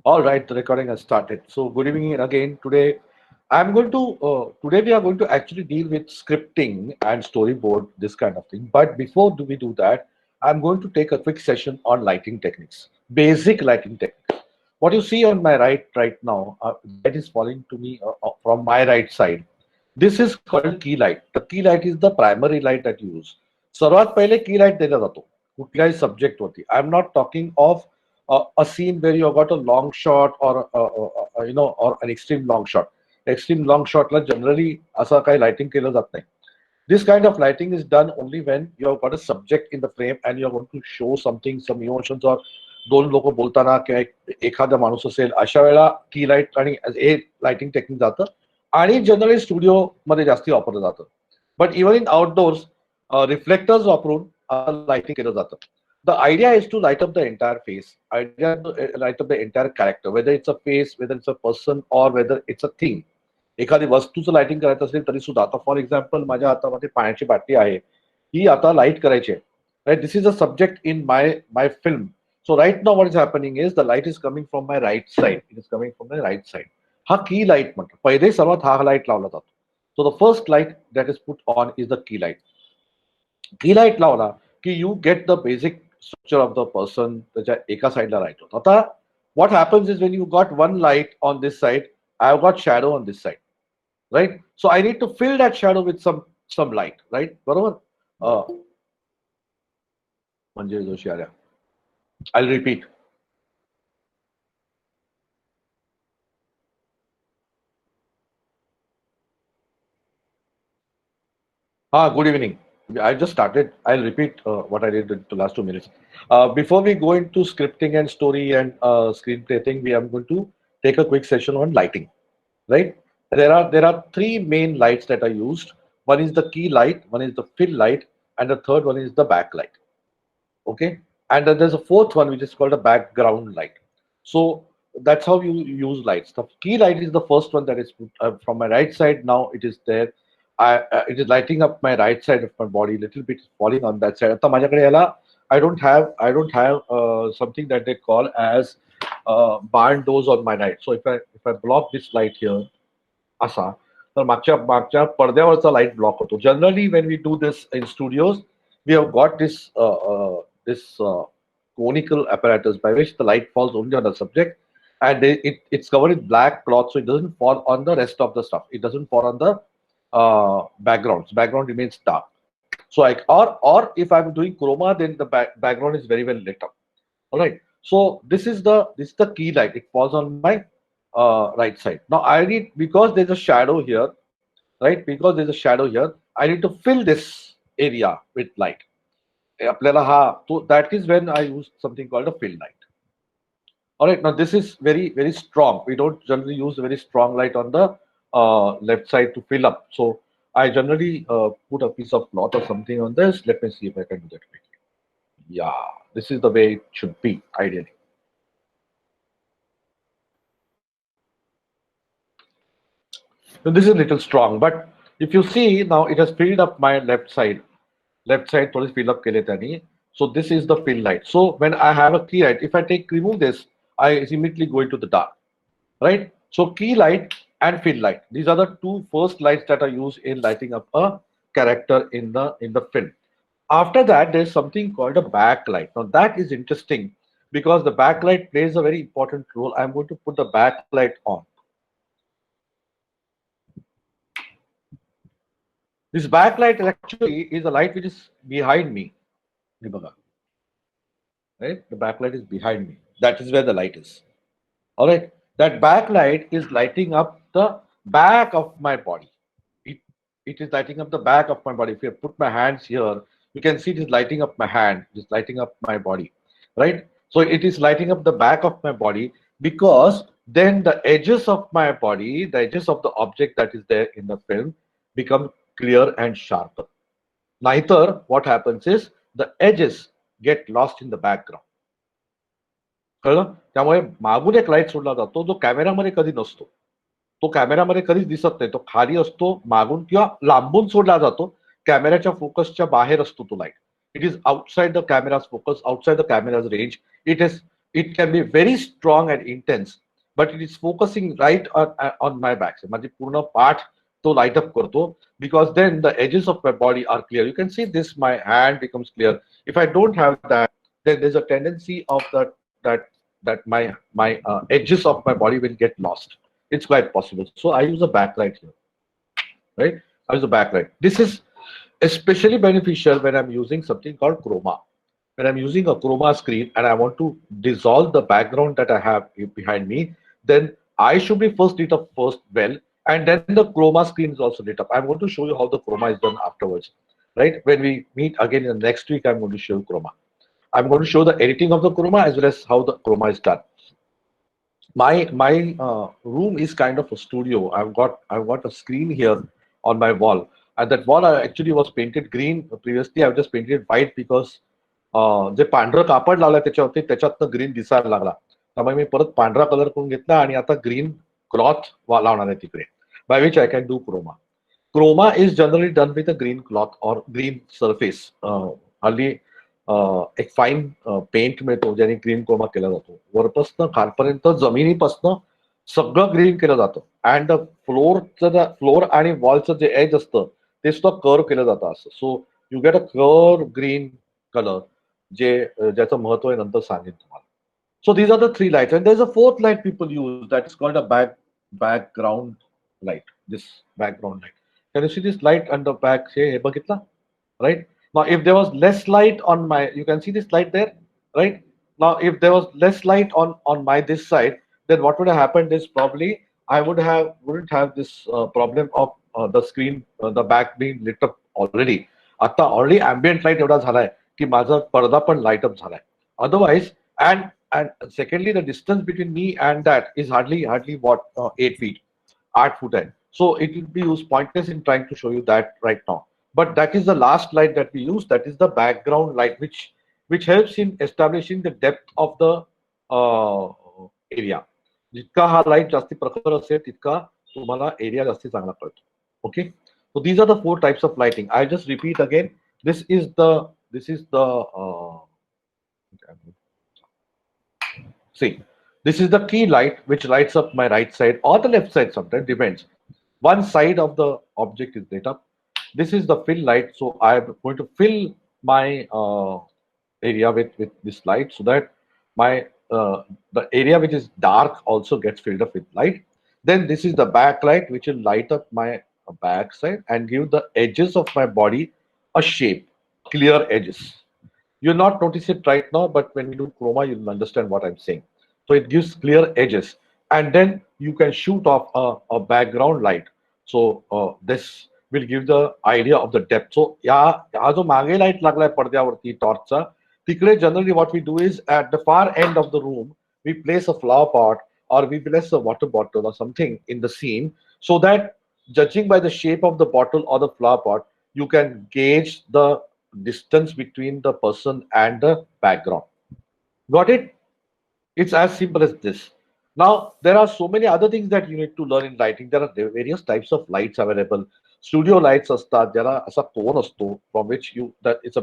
All right, the recording has started. So, good evening again. Today we are going to actually deal with scripting and storyboard, this kind of thing. But before we do that, I'm going to take a quick session on lighting techniques, basic lighting techniques. What you see on my right now, the light is falling to me from my right side. This is called key light. The key light is the primary light that you use. सर्वात पहिले key light दिला जातो कुठल्याही subject वरती. I'm not talking of a scene where you have got a long shot or or an extreme long shot. Extreme long shot La generally असं काही lighting केलं जात नाही. This kind of lighting is done only when you have got a subject in the frame and you are going to show something, some emotions or दोन लोक बोलताना किंवा एखादा माणूस असेल अशा वेळेला की लाईट आणि हे लाइटिंग टेक्निक जातं आणि जनरली स्टुडिओ मध्ये जास्ती वापरलं जातं. But even in outdoors reflectors वापरून लाइटिंग केलं जातं. The idea is to light up the entire face, idea to light up the entire character, whether it's a face, whether it's a person, or whether it's a thing. एखादी वस्तूचं lighting करायचं असेल तरी सुद्धा आता for example माझ्या हातामध्ये पाण्याची बाटली आहे, ही आता लाईट करायची आहे. Right, this is a subject in my film. So right now what is happening is the light is coming from my right side. It is coming from my right side. हा की light म्हणतात. पहिले सर्वात हा light लावला जातो. So the first light that is put on is the key light. की light लावला की you get the basic structure of the person. त्याच्या एका साईडला लाईट होतं. आता what happens is when you got one light on this side, I have got shadow on this side, right? So I need to fill that shadow with some light, right? बरोबर? म्हणजे जोशी आल्या. I'll repeat. Good evening. I just started. I'll repeat what I did in the last 2 minutes. Before we go into scripting and story and screenplay thing, we are going to take a quick session on lighting. Right? There are three main lights that are used. One is the key light, one is the fill light, and the third one is the backlight. Okay, and then there's a fourth one which is called a background light. So that's how you use lights. The key light is the first one that is put, from my right side. Now it is there. It is lighting up my right side of my body. Little bit falling on that side. आता माझ्याकडे याला I don't have something that they call as barn doors on my right. So if I block this light here, असा तर मागच्या मागच्या पडद्यावरचा light block होतो. Generally when we do this in studios we have got this conical apparatus by which the light falls only on the subject, and it's covered in black cloth, so it doesn't fall on the rest of the stuff. It doesn't fall on the backgrounds. Background remains dark. So or if I'm doing chroma, then the background is very well lit up. All right. So this is the key light. It falls on my right side. Now I need, because there's a shadow here, right? Because there's a shadow here, I need to fill this area with light. आपल्याला हा तो that is when I use something called a fill light. All right, now this is very very strong. We don't generally use a very strong light on the left side to fill up. So I generally put a piece of cloth or something on this. Let me see if I can do that quickly. Yeah, this is the way it should be ideally. So this is a little strong, but if you see now, it has filled up my left side. Left side थोड़ी fill up केले त्यानी. So this is the fill light. So when I have a key light, if I remove this, I immediately go into the dark, right? So key light and fill light. These are the two first lights that are used in lighting up a character in the film. After that, there's something called a backlight. Now that is interesting because the backlight plays a very important role. I'm going to put the backlight on. This backlight actually is a light which is behind me. Right? The backlight is behind me. That is where the light is. All right. That backlight is lighting up the back of my body. It is lighting up the back of my body. If you put my hands here, you can see it is lighting up my hand. It is lighting up my body. Right? So it is lighting up the back of my body because then the edges of my body, the edges of the object that is there in the film become clear and sharper. Neither what happens is the edges get lost in the background. कळलं? त्यामुळे मागून एक light सोडला जातो जो कॅमेरामध्ये कधी नसतो. तो कॅमेरामध्ये कधीच दिसत नाही. तो खाली असतो मागून किंवा लांबून सोडला जातो. कॅमेराच्या फोकसच्या बाहेर असतो तो light. It is outside the cameras focus, outside the cameras range. It is It can be very strong and intense, but it is focusing right on my back. म्हणजे पूर्ण पाठ तो light up करतो, because then the edges of my body are clear. You can see this, my hand becomes clear. If I don't have that, then there's a tendency of that my edges of my body will get lost. It's quite possible. So I use a backlight here, right? I use a backlight. This is especially beneficial when I'm using something called chroma. When I'm using a chroma screen and I want to dissolve the background that I have behind me, then I should be first lit up first well, and then the chroma screen is also lit up. I'm going to show you how the chroma is done afterwards, right? When we meet again in the next week, I'm going to show you chroma. I'm going to show the editing of the chroma as well as how the chroma is done. My room is kind of a studio. I've got a screen here on my wall, and that wall actually was painted green previously. I've just painted it white because जे पांढरं कापड लावलं त्याच्यावरती त्याच्यातनं green दिसायला लागला, त्यामुळे मी परत पांढरा कलर करून घेतला आणि आता ग्रीन क्लॉथ लावणार आहे तिकडे, by which I can do chroma. Chroma is generally done with a green cloth और ग्रीन सरफेस. हल्ली एक फाईन पेंट मिळतो ज्याने ग्रीन क्रोमा केला जातो. वरपासनं खालपर्यंत जमिनीपासनं सगळं ग्रीन केलं जातं, अँड फ्लोर आणि वॉलचं जे एज असतं ते सुद्धा कर्व केलं जातं असं. So you get a curve green colour, जे ज्याचं महत्व आहे नंतर सांगेन तुम्हाला. So these are the three lights, and there is a fourth light people use, that is called a background light. This background light, can you see this light on the back? हे बघितलं, right? Now if there was less light on my, you can see this light there, right? Now if there was less light on my this side, then what would have happened is probably I wouldn't have this problem of the screen, the back being lit up already. आता already ambient light एवढा झालाय की माझा पडदा पण light up झालाय. Otherwise, and secondly, the distance between me and that is hardly what 8 feet, 8 foot end. So it will be used pointless in trying to show you that right now. But that is the last light that we use. That is the background light, which helps in establishing the depth of the area. जितका हा light जास्ती प्रखर असेल तितका तुम्हाला area जास्ती चांगला कळतो. Okay, so these are the four types of lighting. I just repeat again. This is the see, this is the key light which lights up my right side or the left side, sometimes depends. One side of the object is lit up. This is the fill light. So I'm going to fill my area with this light so that my the area which is dark also gets filled up with light. Then this is the backlight which will light up my back side and give the edges of my body a shape, clear edges. You'll not notice it right now, but when we do chroma, you'll understand what I'm saying. So it gives clear edges, and then you can shoot off a background light. So this will give the idea of the depth. So हा जो मागे light लागलाय पडद्यावरती टॉर्चचा, तिकडे generally what we do is at the far end of the room we place a flower pot or we place a water bottle or something in the scene, so that judging by the shape of the bottle or the flower pot, you can gauge the distance between the person and the background. Got it? It's as simple as this. Now, there are so many other things that you need to learn in lighting. There are various types of lights available. Studio lights असतात, ज्याला असा कोन असतो from which you that it's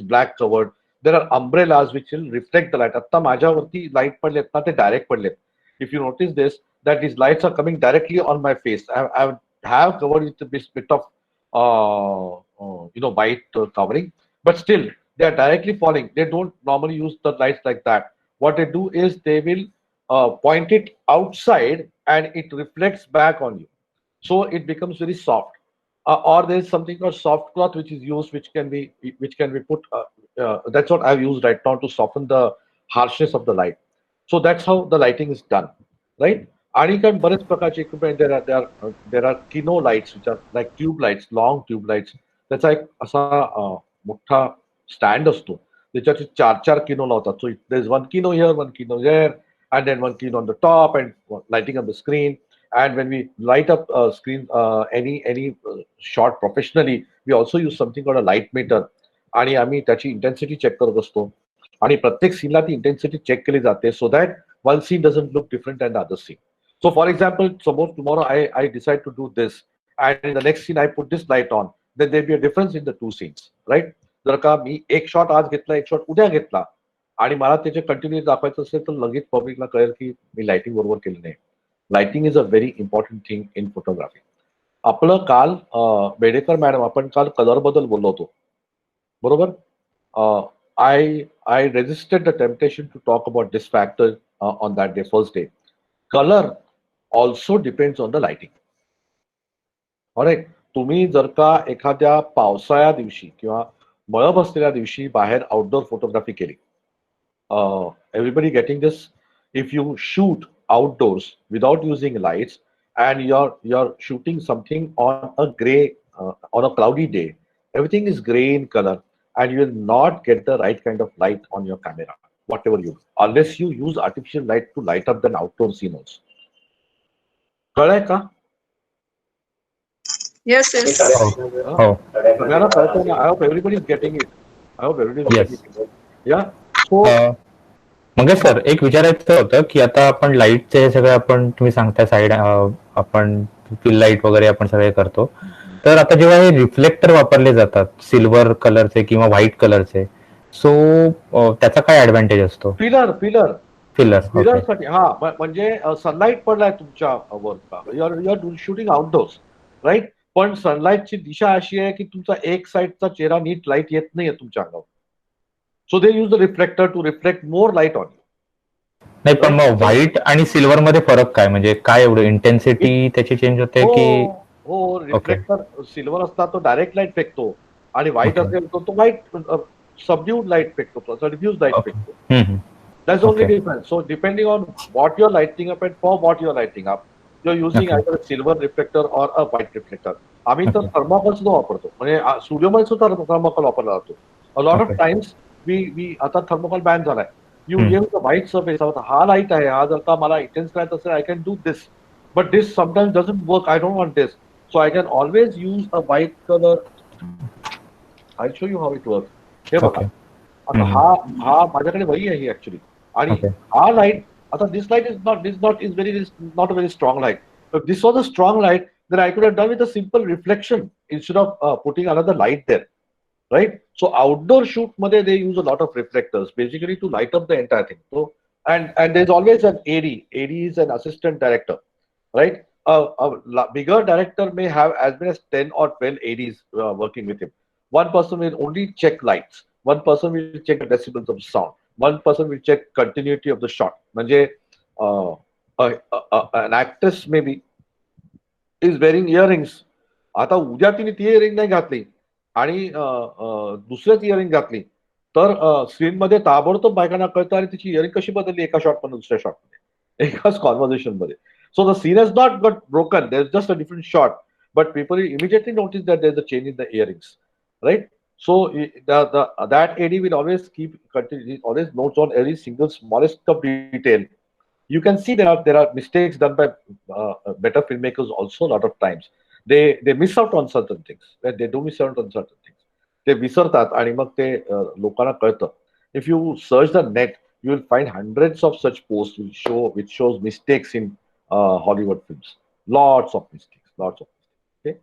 black covered. There are umbrellas which will reflect the light. आता माझ्यावरती light पडलेत ना ते direct पडलेत. If you notice this, that these lights are coming directly on my face. I have covered with a bit of white covering, but still they are directly falling. They don't normally use the lights like that. What they do is they will point it outside and it reflects back on you, so it becomes very soft. Or there is something called soft cloth which is used, which can be put. That's what I've used right now to soften the harshness of the light. So that's how the lighting is done, right? आणि काय बरेच प्रकारचे equipment there are Kino lights which are like tube lights, long tube lights. त्याचा एक असा मोठा stand असतो, त्याच्यात चार चार किनो लावतात. सो देर इज वन किनो हिअर, वन किनो there, and then one key on the top and lighting up the screen. And when we light up screen, any shot professionally, we also use something called a light meter. आणि आम्ही त्याची intensity check करत असतो आणि प्रत्येक सीनला ती intensity check केली जाते, so that one scene doesn't look different than the other scene. So for example, suppose tomorrow I decide to do this, and in the next scene I put this light on, then there'll be a difference in the two scenes, right? जर का मी एक shot आज घेतला, एक shot उद्या घेतला, आणि मला त्याचे कंटिन्यू दाखवायचं असेल तर लगेच पब्लिकला कळेल की मी लाइटिंग बरोबर केलं नाही. Lighting is a very important thing in photography. आपलं काल बेडेकर मॅडम आपण काल कलर बद्दल बोललो होतो बरोबर. I resisted the temptation to talk about this factor on that day, first day. Color also depends on the lighting. Alright. तुम्ही जर का एखाद्या पावसाळ्या दिवशी किंवा मळ बसलेल्या दिवशी बाहेर आउटडोर फोटोग्राफी केली, everybody getting this? If you shoot outdoors without using lights and you're shooting something on a gray on a cloudy day, everything is gray in color, and you will not get the right kind of light on your camera, whatever you do, unless you use artificial light to light up the outdoor scene also. कळलंय का? Yes, yes. हो. सगळ्यांना कळतंय ना? I hope everybody is getting it. I hope everybody is Yes. getting it. Yeah. So mug sir एक विचारायचं होतं की आता आपण लाईटचे हे सगळे आपण तुम्ही सांगताय साईड आपण फिल लाईट वगैरे आपण सगळे करतो, तर आता जेव्हा हे रिफ्लेक्टर वापरले जातात सिल्वर कलरचे किंवा व्हाईट कलरचे, सो त्याचा काय ऍडव्हान्टेज असतो? Filler filler. साठी हा म्हणजे सनलाईट पडलाय तुमच्या वर, युआर शूटिंग आउटडोर्स राईट, पण सनलाईटची दिशा अशी आहे की तुमचा एक साईडचा चेहरा नीट लाईट येत नाहीये तुमच्या अंगावर. So they use the reflector to reflect more light on you. नाही पण मग व्हाईट आणि सिल्वर मध्ये फरक काय, म्हणजे काय एवढं इंटेन्सिटी त्याची चेंज होते की? हो, रिफ्लेक्टर सिल्वर असता तो डायरेक्ट लाईट फेकतो आणि व्हाईट असेल तो लाईट सबड्यूड लाईट फेकतो, डिफ्यूज लाईट फेकतो. That's only difference. So depending on what you're lighting up and for what you're lighting up, you're using either a silver reflector or a white reflector. आम्ही तर thermocol सुद्धा वापरतो, म्हणजे स्टुडिओमध्ये सुद्धा thermocol वापरला जातो. A lot of times we आता थर्मोकॉल बॅन झालाय. You give the white surface. हा लाईट आहे, हा जर का मला इंटेन्स करायचं असेल, I can do this. But this sometimes doesn't work. I don't want this. So I can always use a white color. I'll show you how it works. हे बघा. आता हा माझ्याकडे वही आहे ऍक्च्युली, आणि हा लाईट आता this light is not a very strong light. If this was a strong light, then I could have done with a simple reflection instead of putting another light there, right? So outdoor shoot made they use a lot of reflectors basically to light up the entire thing. So and there's always an AD. AD is an assistant director, right? A bigger director may have as many as 10 or 12 ADs working with him. One person will only check lights. One person will check the decibels of sound. One person will check continuity of the shot. म्हणजे an actress maybe is wearing earrings. आता उद्या तिने ती earring नाही घातली आणि दुसऱ्याच earring घातली तर स्क्रीन मध्ये ताबडतोब बायकांना कळतं आणि तिची इयरिंग कशी बदलली एका शॉट मधून दुसऱ्या शॉट मध्ये, एकाच कॉन्व्हर्सेशन मध्ये. So the scene has not got broken, there is just a different shot, but people immediately notice that there is a change in the earrings, right? So that AD will always always notes on every single smallest of detail. You can see there are mistakes done by better filmmakers also. A lot of times they miss out on certain things. They do miss out on certain things. ते विसरतात आणि मग ते लोकांना कळतं. If you search the net, you will find hundreds of such posts which shows mistakes in Hollywood films. Lots of mistakes. Lots of mistakes. Okay?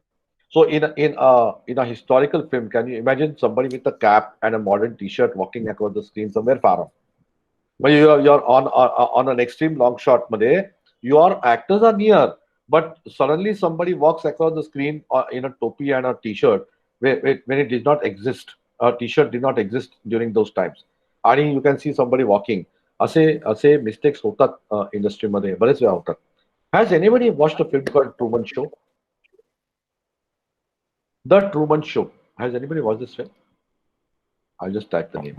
So in a historical film, can you imagine somebody with a cap and a modern T-shirt walking across the screen somewhere far off? When you're on an extreme long shot, मध्ये your actors are near, but suddenly somebody walks across the screen in a topi and a T-shirt when it did not exist. A T-shirt did not exist during those times. आणि you can see somebody walking. असे mistakes होतात इंडस्ट्रीमध्ये, बरेच वेळा होतात. Has anybody watched a film called Truman Show? The Truman Show. Has anybody watched this film? I'll just type the name.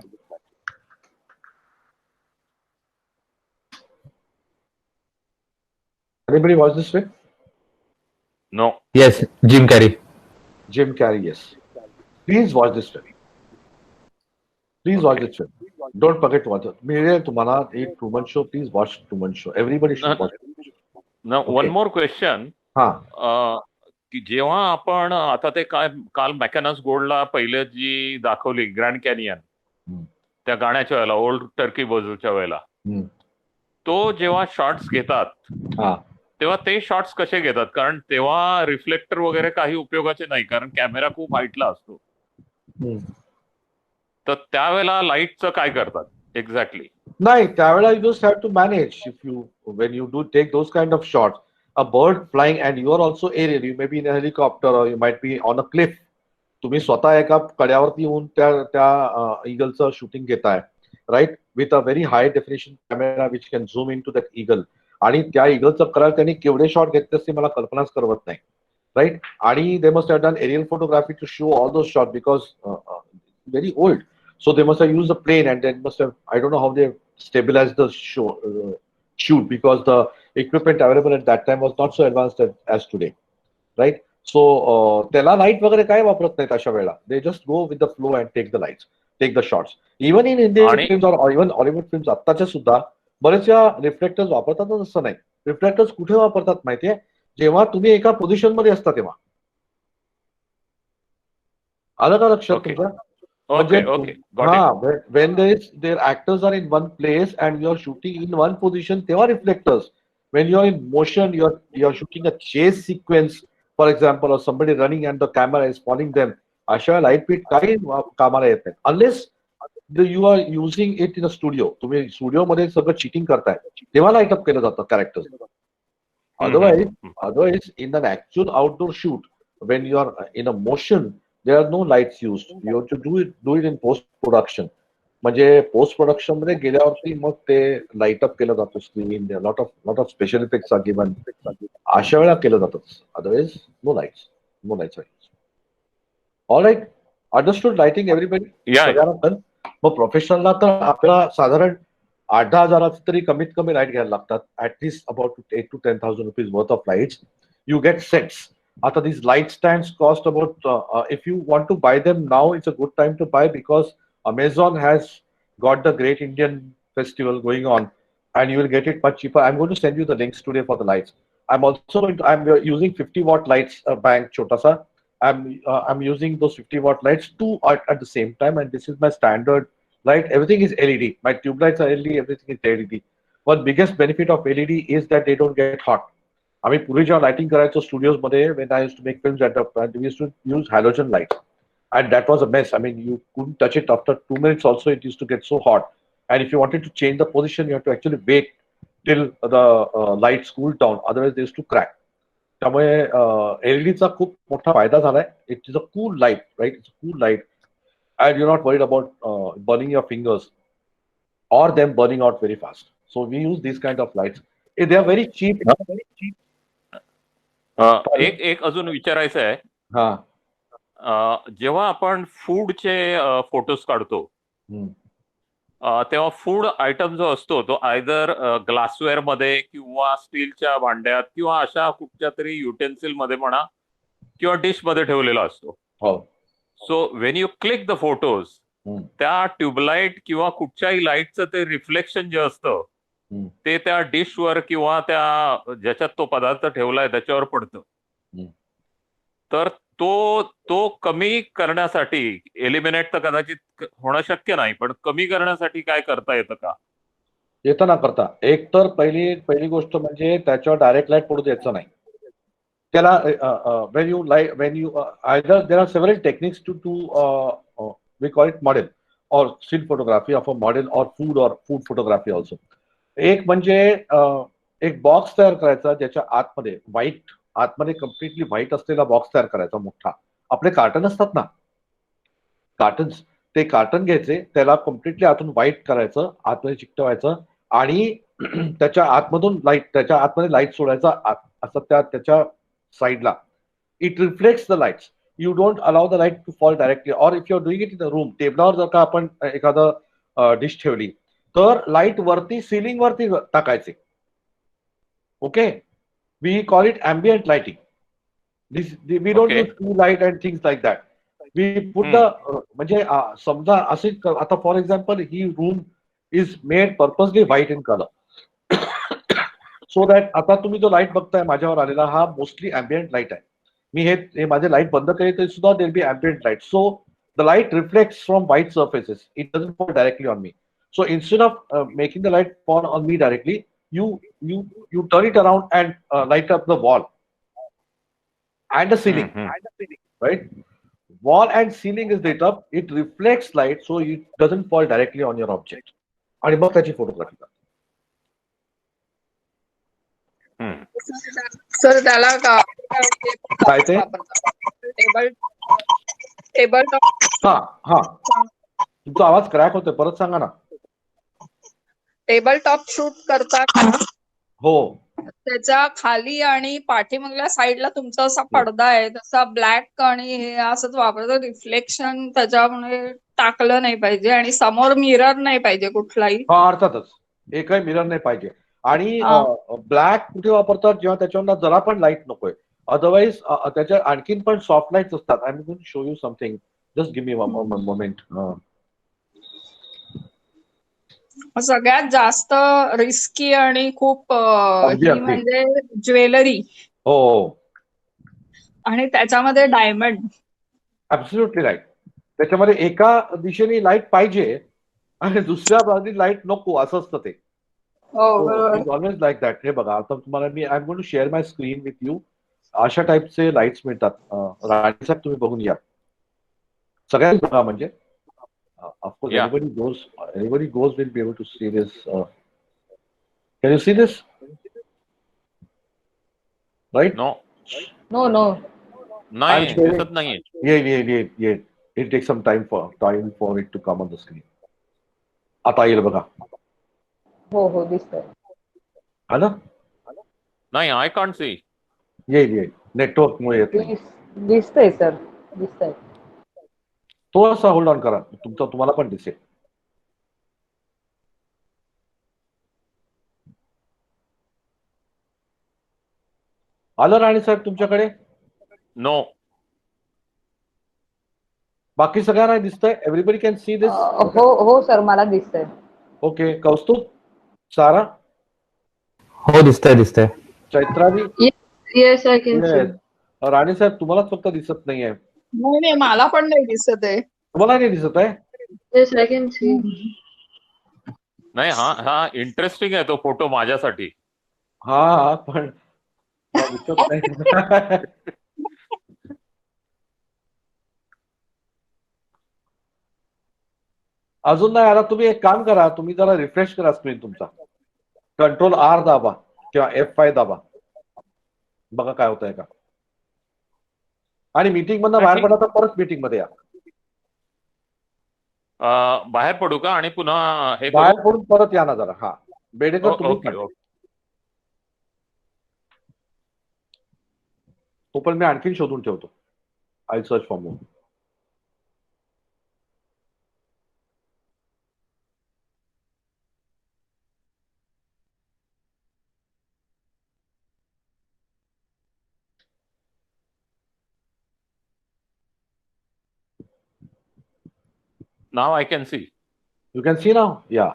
Anybody watched this film? No. Yes, Jim Carrey. Jim Carrey, yes. Please watch this film. Please watch this film. Don't forget to watch it. मेरे तुम्हारा एक Truman Show. Please watch Truman Show. Everybody should watch it. Now, one more question. हाँ. की जेव्हा आपण आता ते काय काल मॅकॅनस गोल्डला पहिले जी दाखवली ग्रँड कॅनियन त्या गाण्याच्या वेळेला ओल्ड टर्की बाजूच्या वेळेला, तो जेव्हा शॉट्स घेतात तेव्हा ते शॉट्स कसे घेतात? कारण तेव्हा रिफ्लेक्टर वगैरे काही उपयोगाचे नाही, कारण कॅमेरा खूप हाईटला असतो. तर त्यावेळेला लाईटचं काय करतात? एक्झॅक्टली. नाही, त्यावेळेला you just have to manage. When you do take those kind of shots, a bird flying and you are also aerial. You may be in a helicopter or you might be on a cliff. तुम्ही स्वतः एका कड्यावरती येऊन त्या ईगलचं shooting घेताय, right, with a very high definition camera which can zoom in to that eagle. आणि त्या ईगलचं करायला त्यांनी केवढे शॉट घेतले असते मला कल्पनाच करवत नाही, राईट. आणि they must have done aerial photography to show all those shot because very old. So they must have used a plane and they must have, I don't know how they stabilized the shoot because the equipment available at that time was not so advanced as today, right? So त्याला light वगैरे काय वापरत नाहीत अशा वेळेला. They just go with the flow and take the lights, take the shots. Even in Indian आणि films or even Hollywood films आत्ताच्या सुद्धा बरेचशा रिफ्लेक्टर्स वापरतातच असं नाही. रिफ्लेक्टर्स कुठे वापरतात माहितीये? जेव्हा तुम्ही एका पोझिशन मध्ये असता तेव्हा. आलं का लक्षात ओके तुमच्या? Okay okay, got it. When their actors are in one place and you're shooting in one position, they are reflectors. When you're in motion, you're shooting a chase sequence, for example, or somebody running and the camera is following them. अशा light पीट काही कामाला येत नाही unless you are using it in a studio. तुम्ही स्टुडिओमध्ये सगळं cheating करताय तेव्हा लाईट अप केलं जातं characters. Otherwise, in an actual outdoor shoot, when you are in a motion, there are no lights used. You have to do it in post production. म्हणजे post production मध्ये गेल्यावरती मग ते light up केलं जातं screen. Lot of special effects are given. अशा वेळा केलं जातं. Otherwise no lights. All right, understood lighting everybody. मग प्रोफेशनलला तर आपल्याला साधारण 8-10 हजाराचं तरी कमीत कमी लाईट घ्यायला लागतात. At least about 8,000 to 10,000 rupees worth of lights. You get sets. After these light stands cost about, if you want to buy them now, it's a good time to buy because Amazon has got the Great Indian Festival going on and you will get it much cheaper. I'm going to send you the links today for the lights. I'm using 50-watt lights, bank chota sa. I'm using those 50-watt lights two at the same time, and this is my standard light. Everything is LED. My tube lights are LED, everything is LED. One biggest benefit of LED is that they don't get hot. आम्ही पूर्वी जेव्हा lighting करायचो studios मध्ये, when I used to make films at the time, we used to use halogen lights, and that was a mess. I mean, you couldn't touch it after 2 minutes. Also, it used to get so hot, and if you wanted to change the position, you have to actually wait till the lights cool down. Otherwise, they used to crack. त्यामुळे एलईडीचा खूप मोठा फायदा झालाय. It is a cool light, right? It's a cool light and you're not worried about burning your fingers or them burning out very fast. So we use these kind of lights. They are very cheap. एक अजून विचारायचं आहे. जेव्हा आपण फूडचे photos काढतो तेव्हा food item जो असतो तो आयदर ग्लासवेअर मध्ये किंवा स्टीलच्या भांड्यात किंवा अशा कुठच्या तरी युटेन्सिल मध्ये म्हणा किंवा डिश मध्ये ठेवलेला असतो. So when you click the photos, त्या ट्यूबलाईट किंवा कुठच्याही लाईटचं ते रिफ्लेक्शन जे असतं ते त्या डिशवर किंवा त्या ज्याच्यात तो पदार्थ ठेवलाय त्याच्यावर पडतं. तर तो कमी करण्यासाठी, एलिमिनेट तर कदाचित होणं शक्य नाही, पण कमी करण्यासाठी काय करता येतं का? येतं ना करता. एक तर पहिली गोष्ट म्हणजे त्याच्यावर डायरेक्ट लाईट पडू द्यायचं नाही. त्याला when you either there are several techniques to we call it model or still photography of a model or food photography also. एक म्हणजे एक बॉक्स तयार करायचा ज्याच्या आतमध्ये आतमध्ये कम्प्लिटली व्हाईट असलेला बॉक्स तयार करायचा मोठा. आपले कार्टन असतात ना, कार्टन्स, ते कार्टन घ्यायचे, त्याला कम्प्लिटली आतून व्हाईट करायचं, आतमध्ये चिकटवायचं आणि त्याच्या आतमध्ये लाईट सोडायचा असं त्याच्या साईडला. It reflects the lights. You don't allow the light to fall directly. Or if you are doing it in the room, टेबलावर जर का आपण एखादं डिश ठेवली तर लाईट वरती सिलिंग वरती टाकायचे. Okay, we call it ambient lighting. We don't use blue light and things like that. We put the म्हणजे समजा असे आता for example he room is made purposely white in colour so that आता तुम्ही जो light बघताय माझ्यावर आलेला हा मोस्टली ambient लाईट आहे. मी हे माझे लाईट बंद केले तरी सुद्धा there be ambient light. So the light reflects from white surfaces. It doesn't fall directly on me. So instead of making the light fall on me directly, you turn it around and light up the wall and the ceiling, right? Wall and ceiling is lit up. It reflects light, so it doesn't fall directly on your object. आणि मग त्याची photography करा. Sir त्याला काय ते? Table top. हा तुमचा आवाज crack होतोय, परत सांगा ना. टेबल टॉप शूट करता हो, त्याच्या खाली आणि पाठीमागल्या साईडला तुमचा असा पडदा आहे तसा ब्लॅक आणि हे असंच वापरतो, रिफ्लेक्शन त्याच्यामुळे टाकलं नाही पाहिजे आणि समोर मिरर नाही पाहिजे कुठलाही. अर्थातच एकही मिरर नाही पाहिजे. आणि ब्लॅक कुठे वापरतात, जेव्हा त्याच्यावर जरा पण लाईट नकोय. अदरवाईज त्याच्या आणखीन पण सॉफ्ट लाईट्स असतात. I am going to show you something, just give me one moment. सगळ्यात जास्त रिस्की आणि खूप अगदी. म्हणजे ज्वेलरी हो, आणि त्याच्यामध्ये डायमंड. Absolutely right. त्याच्यामध्ये एका दिशेने लाईट पाहिजे आणि दुसऱ्या बाजूने लाईट नको, असं असतं ते. Always like that. हे बघा, आता तुम्हाला मी I am going to share my screen with you. अशा टाईपचे लाईट्स मिळतात. राणी साहेब तुम्ही बघून या, सगळ्यांनी बघा. म्हणजे of course anybody goes will be able to see this. Can you see this? Right? No No, no. नाही, I'm sharing. दिसत नाहीये. Yeah. It takes some time for it to come on the screen. आता येईल बघा. हो दिसतंय. हा ना? नाही, आय कांट सी. येईल. नेटवर्क मुळे येत नाही. दिसतंय सर, दिसतंय. थोडासा होल्ड ऑन करा, तुम्हाला पण दिसेल. आलं राणी साहेब तुमच्याकडे? नो. बाकी सगळ्यांना दिसतंय? Everybody can see this? हो सर, मला दिसतंय. ओके. कौस्तुभ, सारा, हो दिसतंय. Chaitrali, Yes, I can see. राणी साहेब तुम्हालाच फक्त दिसत नाहीये. नाही, मला पण नाही दिसत आहे. तुम्हाला नाही दिसत आहे? Yes, I can see. नाही, हा इंटरेस्टिंग आहे तो फोटो माझ्यासाठी. हा पण दिसत नाही. अजून नाही आला. तुम्ही एक काम करा, तुम्ही जरा रिफ्रेश करा स्क्रीन तुमचा. कंट्रोल R दाबा किंवा F5 दाबा, बघा काय होतंय का. आणि मीटिंग मधनं बाहेर पडा तर परत मीटिंग मध्ये या. बाहेर पडू का आणि पुन्हा हे बाहेर पडून परत या ना जरा. हा बेडेकर तुम्ही पण. तो पण मी आणखीन शोधून ठेवतो. I search for more. नाव I can see. You can see नाव? Yeah.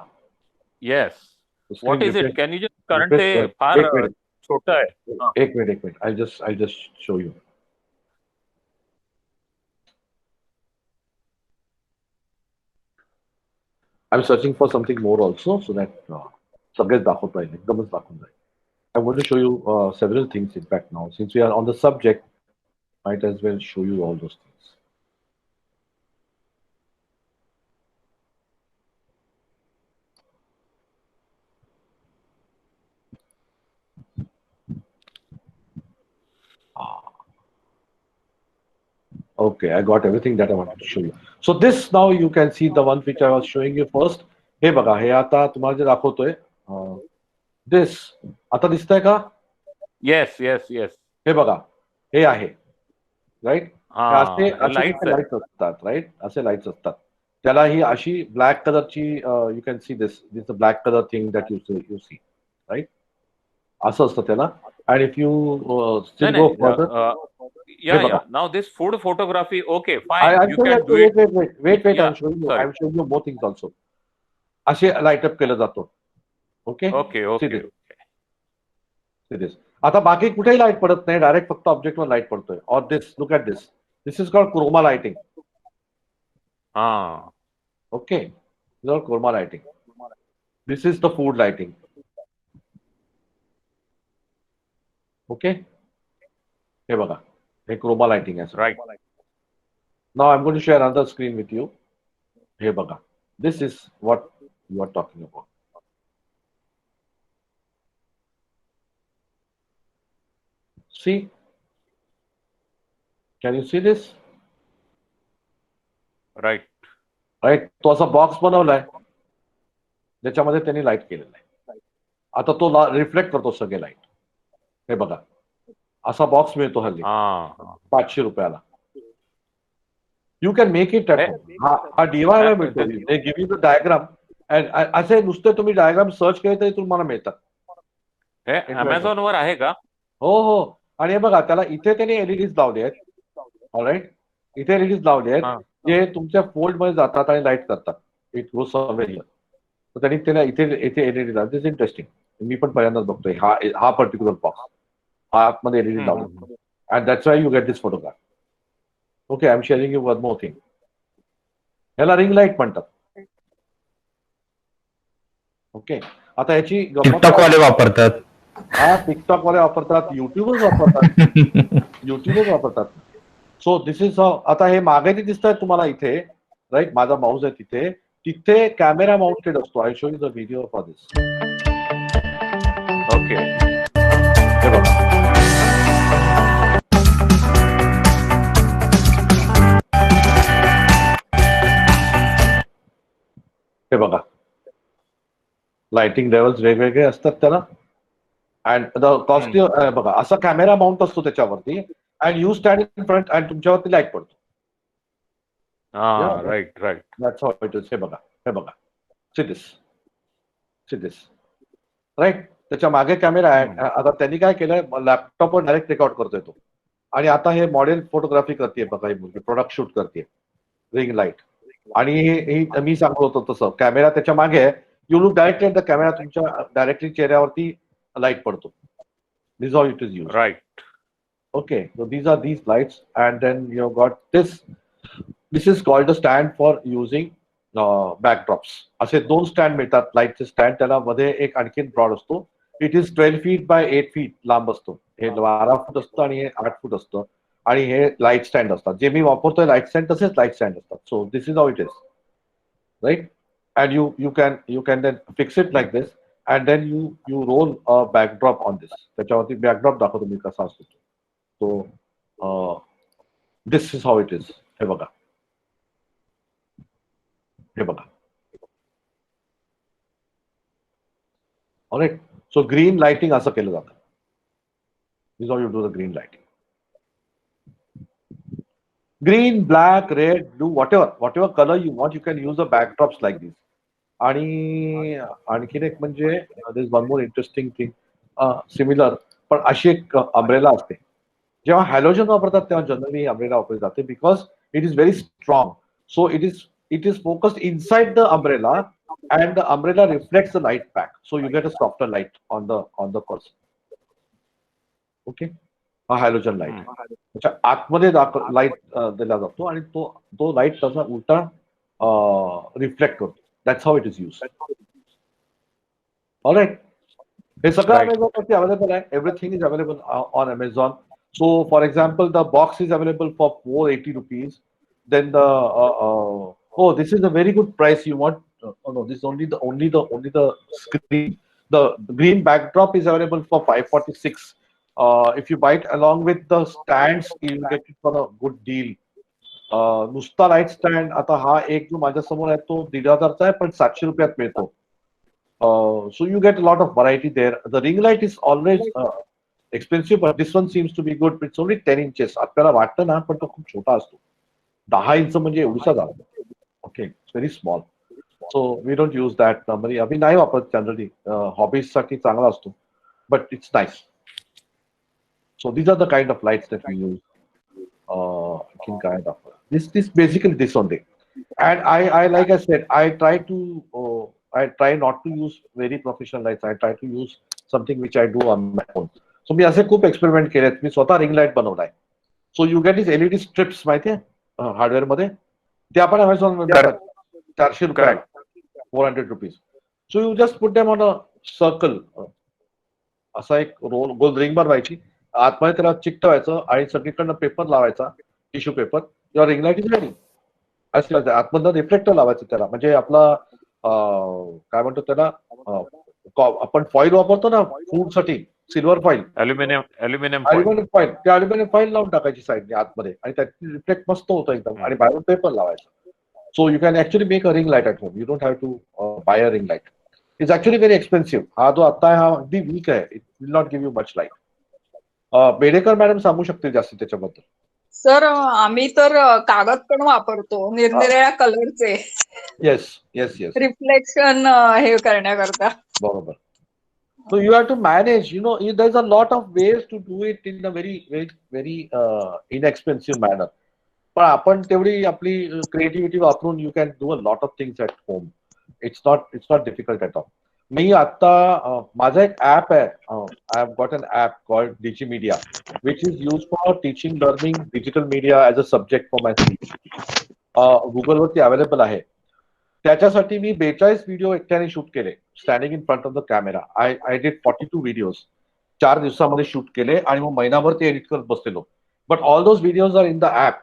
Yes. What is it? Can you just, कारण ते फार छोटं आहे. एक minute. I just show you. I am searching for something more also, so that सगळेच दाखवता येईल, एकदमच दाखवून जाईल. I want to show you several things. In fact, now since we are on the subject, might as well show you all those things. Okay, I got everything that I wanted to show you. So this now you can see the one which I was showing you first. हे बघा, हे आता तुम्हाला जे दाखवतोय, this आता दिसतंय का? Yes. हे बघा, हे आहे right. असे लाईट्स लाईट्स असतात, राईट. असे लाईट्स असतात. त्याला ही अशी ब्लॅक कलरची, you can see this black colour thing that you see, right. असं असतं त्याला. आणि if you still go further, Yeah. Now this food photography, okay, fine. I'm You showing can do you. it. Wait. Yeah, I'm showing you. sorry. I'm showing you more things also. असे light up केलं जातो. Okay. Okay. See this. आता बाकी कुठेही light पडत नाही, direct फक्त ऑब्जेक्टवर light पडतोय. और this, look at this. This is called chroma lighting. Okay. Chroma lighting. This is the food lighting. Okay. हे बघा, हे क्रोमा लाइटिंग आहे. Right. Now I am going to share another screen with you. हे बघा, this is what you are talking about. See, can you see this? Right. Right, तो असा box बनवलाय ज्याच्यामध्ये त्यांनी लाईट केलेलं आहे. आता तो रिफ्लेक्ट करतो सगळे लाईट. हे बघा, असा बॉक्स मिळतो हल्ली हा 500 रुपयाला. You can make it at home. हा DIY मिळतो. They give you the diagram. असे नुसते तुम्ही डायग्राम सर्च केले तरी तुम्हाला मिळतात. हे Amazon वर आहे का? हो हो. आणि हे बघा, त्याला इथे त्यांनी एलईडीज लावले आहेत. ऑलराईट, इथे एलईडीज लावले आहेत जे तुमच्या फोल्ड मध्ये जातात आणि लाईट करतात. It goes somewhere here. तर त्यांनी त्याला इथे एलईडी लावले. This interesting. मी पण पहिल्यांदाच बघतोय हा पर्टिक्युलर बॉक्स. हा आतमध्ये एलईडी लावला. And that's why you get this photograph. Okay, I am sharing you one more thing. ह्याला रिंग लाईट म्हणतात. ओके, आता याची टिकटॉक वाले वापरतात. हा, टिकटॉक वाले वापरतात, युट्यूबच वापरतात. सो दिस इज आता हे मागे ते दिसत आहे तुम्हाला इथे, राईट, माझा माऊस आहे तिथे कॅमेरा माउंटेड असतो. I show you the video for this. Okay, हे बघा, हे बघा, लाइटिंग लेवल्स वेगवेगळे असतात त्याला. अँड द कॉस्ट बघा, असा कॅमेरा माउंट असतो त्याच्यावरती. And you stand in front and तुमच्यावरती लाईट पडतो. Right. That's how it is. हे बघा, सी दिस, राईट. त्याच्या मागे कॅमेरा आहे. आता त्यांनी काय केलं, लॅपटॉपवर डायरेक्ट रेकॉर्ड करतोय तो. आणि आता हे मॉडेल फोटोग्राफी करते बघा, ही मुलगी प्रोडक्ट शूट करते, रिंग लाईट. आणि हे मी सांगत होतो तसं कॅमेरा त्याच्या मागे आहे. You look directly at the camera, तुमच्या डायरेक्टली चेहऱ्यावरती लाईट पडतो. This how it is use. Right. Okay, so these are these lights, and then you got this. This is called a stand for using backdrops. असे 2 stand मिळतात लाईटचे stand. त्याला मध्ये एक आणखीन broad असतो. It is 12 feet by 8 feet लांब असतो. हे 12 फूट असतं आणि हे 8 फूट असतं. आणि हे लाईट स्टँड असतात. जे मी वापरतोय लाईट स्टँड तसेच लाईट स्टँड असतात. So this is how it is, right. And you can then fix it like this, and then you roll a backdrop on this. त्याच्यावरती बॅकड्रॉप दाखवतो मी कसा असतो तो. So this is how it is. हे बघा, alright. So green lighting असं केलं जातं. This is how you do the green lighting. Green, black, red, blue, whatever color you want, you can use the backdrops like this. आणि आणखीन एक म्हणजे this is one more interesting thing, similar, पण अशी एक अम्ब्रेला असते. जेव्हा halogen वापरतात तेव्हा जनरली अम्ब्रेला वापरली जाते, because it is very strong. So it is focused inside the umbrella, and the umbrella reflects the light back. So you get a softer light on the person. Okay, हा halogen light. त्याच्या आतमध्ये light दिला जातो आणि तो light तसा उलटा reflect करतो. That's how it is use. Alright, हे सगळं अमेझॉनवरती अवेलेबल आहे. Everything is available on Amazon. So, for example, the box is available for 480 rupees. Then this is a very good price. You want? No, this is only the screen. The green backdrop is available for 546. If you buy it along with the stands, you will get it for a good deal. नुसता light stand, आता हा एक जो माझ्या समोर आहे तो 1500 आहे, पण 700 रुपयात मिळतो. So you get a lot of variety there. The ring light is always expensive, but this one seems to be good. It's only 10 inches. आपल्याला वाटतं ना, पण तो खूप छोटा असतो. 10 इंच म्हणजे एवढीसा झाला. Okay, it's very small. So we don't use that. म्हणजे आम्ही नाही वापरत जनरली. हॉबीज साठी चांगला असतो, but it's nice. So these are the kind of lights that we use. काय दाखवलं, this basically this only. And I like I said, I try not to use very professional lights. I try to use something which I do on my own. सो मी असे खूप experiment केलेत. मी स्वतः ring light बनवलाय. सो you gate is LED strips, माहितीये hardware मध्ये. ते आपण Amazon मध्ये 400 रुपये, 400 rupees. So you just put them on a circle. असा एक रोल गोल रिंग बनवायची, आतमध्ये त्याला चिकटवायचं आणि सगळीकडनं पेपर लावायचा, tissue paper. Your ring light is ready. असं आतमधनं रिफ्लेक्टर लावायचं त्याला. म्हणजे आपला काय म्हणतो त्याला आपण फॉईल वापरतो ना फूड साठी, सिल्वर फॉईल, अल्युमिनियम फॉईल, त्या अल्युमिनियम फॉईल लावून टाकायची साईडने आतमध्ये आणि त्याची रिफ्लेक्ट मस्त होतं एकदम, आणि बाहेरून पेपर लावायचा. So you can actually make a ring light at home. You don't have to buy a ring light. It's actually very expensive. हा जो आता आहे हा अगदी वीक आहे. It will not give you much light. Bedekar madam सांगू शकतील जास्त त्याच्याबद्दल. सर आम्ही तर कागद पण वापरतो निरनिराळ्या कलरचे येस येस येस, रिफ्लेक्शन हे करण्याकरता. बरोबर. So you have to manage, there's a lot of ways to do it in a very, very, very inexpensive manner. पण आपण तेवढी आपली क्रिएटिव्हिटी वापरून you can do a lot of things at home. It's not difficult at all. मी आता माझा एक app आहे. I have got an app called Digimedia, which is used for teaching, learning digital media as a subject for my students. Google वरती available आहे. त्याच्यासाठी मी 42 video एकट्याने shoot केले, standing in front of the camera. I did 42 videos 4 दिवसामध्ये shoot केले आणि मग महिनाभर ते एडिट करत बसलेलो. But all those videos are in the app,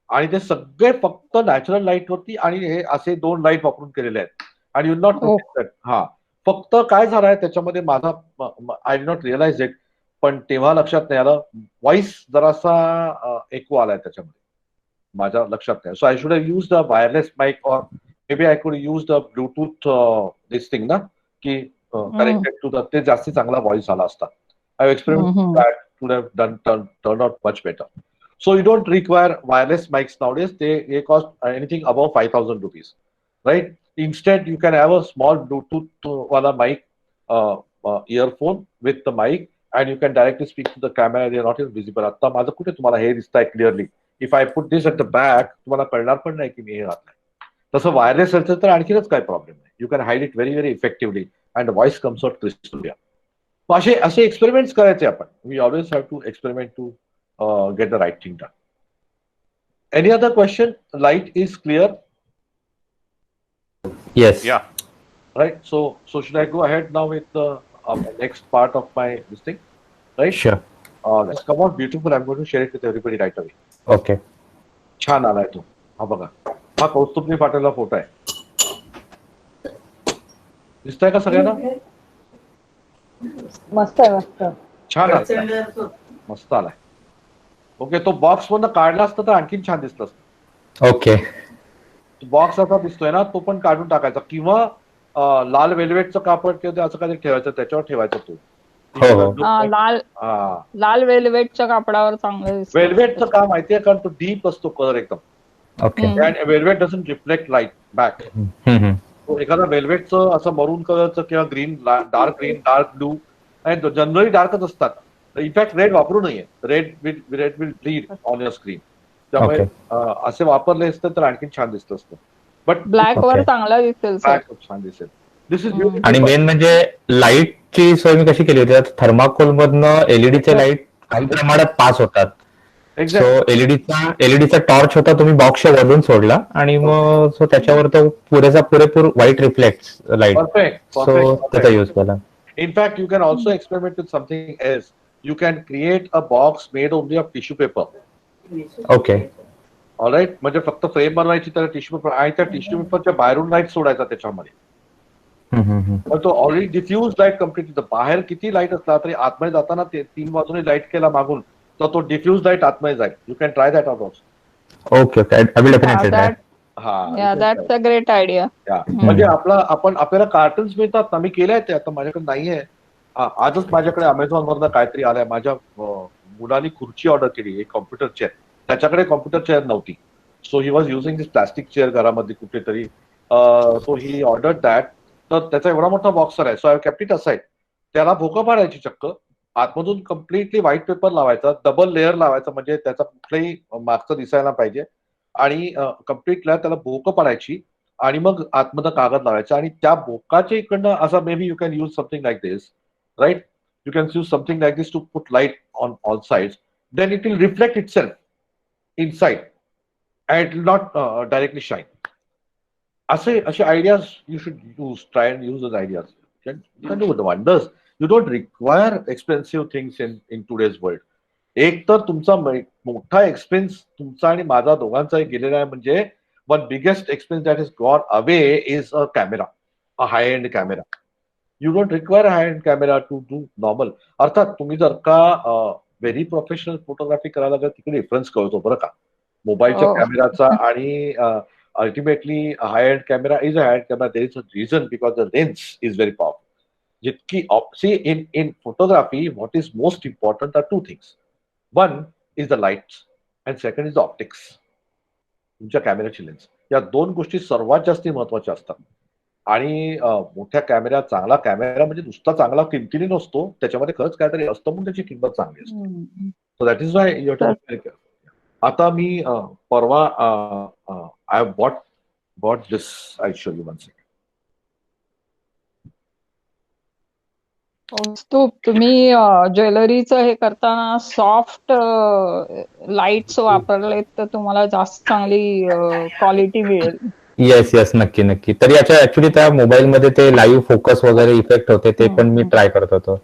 आणि ते सगळे फक्त नॅचरल लाईट वरती आणि हे असे 2 लाईट वापरून केलेले आहेत. आणि यू नॉट हा फक्त काय झालं आहे त्याच्यामध्ये माझा, आय डि नॉट रिअलाइज इट, पण तेव्हा लक्षात नाही आलं, व्हॉइस जरासा एको आलाय त्याच्यामध्ये, माझ्या लक्षात नाही. So I should have used a wireless mic, और maybe I could use the Bluetooth this thing ना, की connected to the, ते जास्ती चांगला व्हॉइस आला असता. I have experimented that would have turned out much better. So you don't require wireless mics nowadays. They cost anything above 5,000 rupees, right? Instead, you can have a small Bluetooth wala mic, earphone with the mic, and you can directly speak to the camera. They are not even visible. आता माझं कुठे तुम्हाला हे दिसतंय clearly. If I put this at the back, तुम्हाला कळणार पण नाही की मी हे घातलंय. तसं वायरलेस असेल तर आणखीनच काय प्रॉब्लेम नाही. You can hide it very very effectively and voice comes out crystal clear. असे एक्सपेरिमेंट्स करायचे आपण. We always have to experiment to get the right thing done. Any other question? Light is clear? Yes. Yeah right. So should I go ahead now with the next part of my this thing, right? Sure. Let's come out beautiful. I am going to share it with everybody right away. Okay. छान आलाय तो. हा बघा, हा कौस्तुभने पाठवलेला photo आहे. दिसतंय का सगळ्यांना? मस्त आहे, मस्त. छान आलाय, मस्त आलाय. ओके, तो बॉक्स मधनं काढला असता तर आणखीन छान दिसत असतं. ओके. बॉक्स असा दिसतोय ना, तो पण काढून टाकायचा, किंवा लाल वेल्वेटचं कापड किंवा असं काहीतरी ठेवायचं, त्याच्यावर ठेवायचं तो. लाल वेल्वेटच्या कापडावर चांगलं दिसतं. वेल्वेटचं काम माहितीये, कारण तो डीप असतो कलर एकदम. Okay. And velvet doesn't reflect light back. एखादा वेल्वेटचं असं मरून कलरचं किंवा ग्रीन, डार्क ब्लू, आणि जनरली डार्कच असतात. इनफॅक्ट रेड वापरू नये. Red will bleed on your screen. त्यामुळे असे वापरले असते तर आणखी छान दिसत असतं. बट ब्लॅक वर चांगला दिसेल. छान दिसेल. This is. आणि मेन म्हणजे लाईटची सोय मी कशी केली होती, थर्माकोल मधनं एलईडीचे लाईट काही प्रमाणात पास होतात. सो एलईडीचा टॉर्च होता, तुम्ही बॉक्सच्या वरून सोडला आणि मग सो त्याच्यावर तो पुरेपूर व्हाईट रिफ्लेक्ट लाईट. सो त्याचा यूज केला. In fact you can also experiment with something else. You can create a box made only of tissue paper. Okay. All right. म्हणजे फक्त फ्रेम बनवायची त्याला टिश्यू पेपर, आणि त्या टिश्यू पेपरच्या बाहेरून लाईट सोडायचा त्याच्यामध्ये. तो ऑलरेडी डिफ्यूज लाईट कम्प्लीटली. बाहेर किती लाईट असला तरी आतमध्ये जाताना ते 3 बाजूने लाईट केला मागून, तर तो डिफ्यूज लाईट आतमध्ये जाईल. You can try that also. Okay. I will definitely try. Yeah, that's a great idea. म्हणजे आपल्याला कार्टन्स मिळतात ना, मी केलंय ते. आता माझ्याकडे नाहीये. आजच माझ्याकडे अमेझॉन वरनं काहीतरी आलंय. माझ्या मुलांनी खुर्ची ऑर्डर केली, एक कॉम्प्युटर चेअर. त्याच्याकडे कॉम्प्युटर चेअर नव्हती. So he was using this plastic chair घरामध्ये कुठेतरी. So he order that. तर त्याचा एवढा मोठा बॉक्स आहे. So I kept it aside. त्याला भोकं पाडायची चक्क. आतमधून कम्प्लिटली व्हाईट पेपर लावायचा, डबल लेअर लावायचा, म्हणजे त्याचा कुठलाही मागचं दिसायला पाहिजे. आणि कम्प्लिटला त्याला भोकं पडायची, आणि मग आतमध्ये कागद लावायचा, आणि त्या भोकाच्या इकडनं असं, maybe you can use something like this, right? You can use something like this to put light on all sides. Then it will reflect itself inside and it will not directly shine. असे ideas you should use. Try and use those ideas. You can do the wonders. You don't require expensive things in today's world. एक तर तुमचा मोठा expense तुमचा आणि माझा दोघांचाही गेलेला आहे, म्हणजे one biggest expense that is gone away is a camera. a high end camera. You don't require a high end camera to do normal. अर्थात तुम्ही जर का व्हेरी प्रोफेशनल फोटोग्राफी करायला लागला तिकडे डिफरन्स कळतो बरं का, मोबाईलच्या हो. कॅमेराचा आणि ultimately high end camera is a high end camera. There is a reason because the lens is very powerful. जितकी see in photography what is most important are two things. One is the light and second is the optics. तुमच्या कॅमेराची lens, या दोन गोष्टी सर्वात जास्त महत्वाच्या असतात. आणि मोठ्या कॅमेरा, चांगला कॅमेरा म्हणजे नुसता चांगला किमतीने नसतो, त्याच्यामध्ये खरंच काहीतरी असतं म्हणून त्याची किंमत चांगली असते. सो that is why you have. आता मी परवा आय bought this. I show you one second. तुम्ही ज्वेलरीचं हे करताना सॉफ्ट लाईट्स वापरलेत तर तुम्हाला जास्त चांगली क्वालिटी मिळेल. येस येस, नक्की नक्की. तर याच्या ऍक्च्युली त्या मोबाईल मध्ये ते लाईव्ह फोकस वगैरे इफेक्ट होते, ते पण मी ट्राय करत होतो.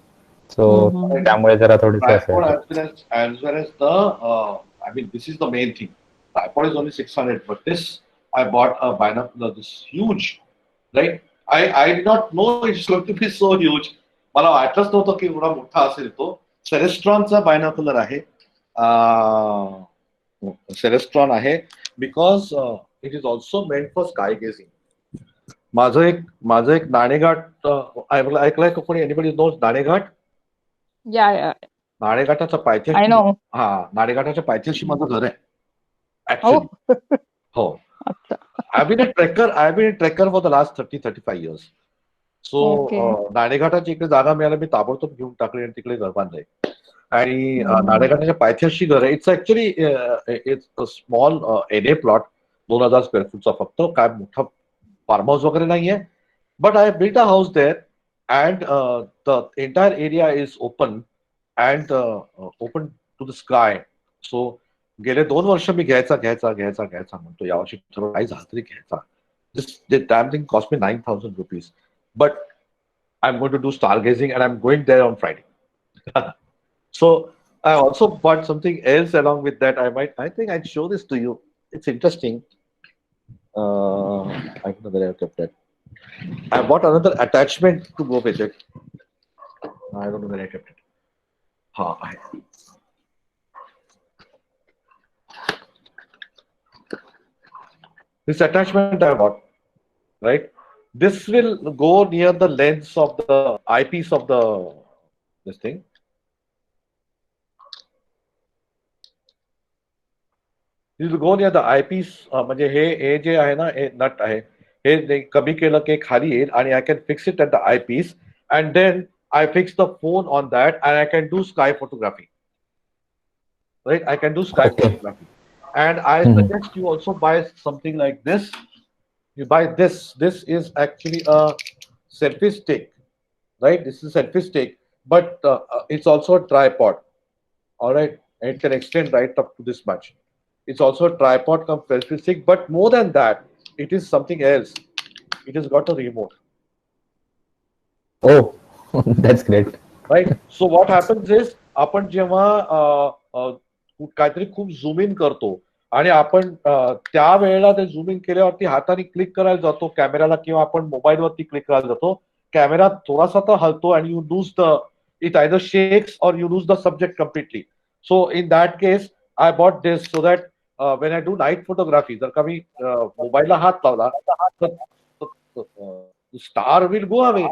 सो त्यामुळे जरा थोडीस Tripod as well as the I mean this is the main thing. Tripod is only 600, but this I bought a binocular, this huge, right? I did not know it's going to be so huge. मला वाटलंच नव्हतं की एवढा मोठा असेल तो. सेलेस्ट्रॉनचा बायनॉक्युलर आहे. Celestron आहे because it is also meant for sky gazing. माझं एक नाणेघाट ऐकलंय का कोणी? Anybody knows Naneghat? या नाणेघाटाच्या आय पायथ्याशी, नो. नाणेघाटाच्या पायथ्याशी माझं घर आहे ऍक्च्युली. हो. अच्छा. I've been a trekker for the last 35 years. सो नाणेघाटाची इकडे जागा मिळायला मी ताबडतोब घेऊन टाकली आणि तिकडे घर बांधलंय. आणि नाणेघाटाच्या पायथ्याशी घर आहे. It's actually it's small an plot, 2000 square फूटचा फक्त. काय मोठा फार्म हाऊस वगैरे नाहीये. But I built a house there and the entire area is open and open to the sky. So गेले 2 वर्ष मी घ्यायचा म्हणतो. यावर्षी ठरवलं काही झालं तरी घ्यायचा. This damn thing cost me 9,000 rupees. But I'm going to do stargazing and I'm going there on Friday. So I also bought something else along with that. I think I'd show this to you. It's interesting. I don't know where I kept that. I bought another attachment to go with it. I don't know where I kept it. This attachment I bought, right? This will go near the lens of the eyepiece of this thing. This will go near the eyepiece. म्हणजे हे जे आहे ना, हे नट आहे, हे कमी केलं की खाली येईल आणि I can fix it at the eyepiece and then I fix the phone on that and I can do sky photography. Right? I can do sky photography. And I suggest you also buy something like this. You buy this. This is actually a selfie stick, right? This is a selfie stick, but it's also a tripod. All right, and it can extend right up to this much. It's also a tripod come selfie stick, but more than that, it is something else. It has got a remote. Oh, that's great. Right. So what happens is, आपण जेव्हा काहीतरी खूप झूम इन करतो आणि आपण त्या वेळेला ते झूम इन केल्यावरती हाताने क्लिक करायला जातो कॅमेराला, किंवा आपण मोबाईलवरती क्लिक करायला जातो, कॅमेरा थोडासा तर हलतो आणि you lose it either shakes और you lose the subject completely. So in that case I bought this so that when I do night photography, जर का मी मोबाईलला हात लावला तर star will go away,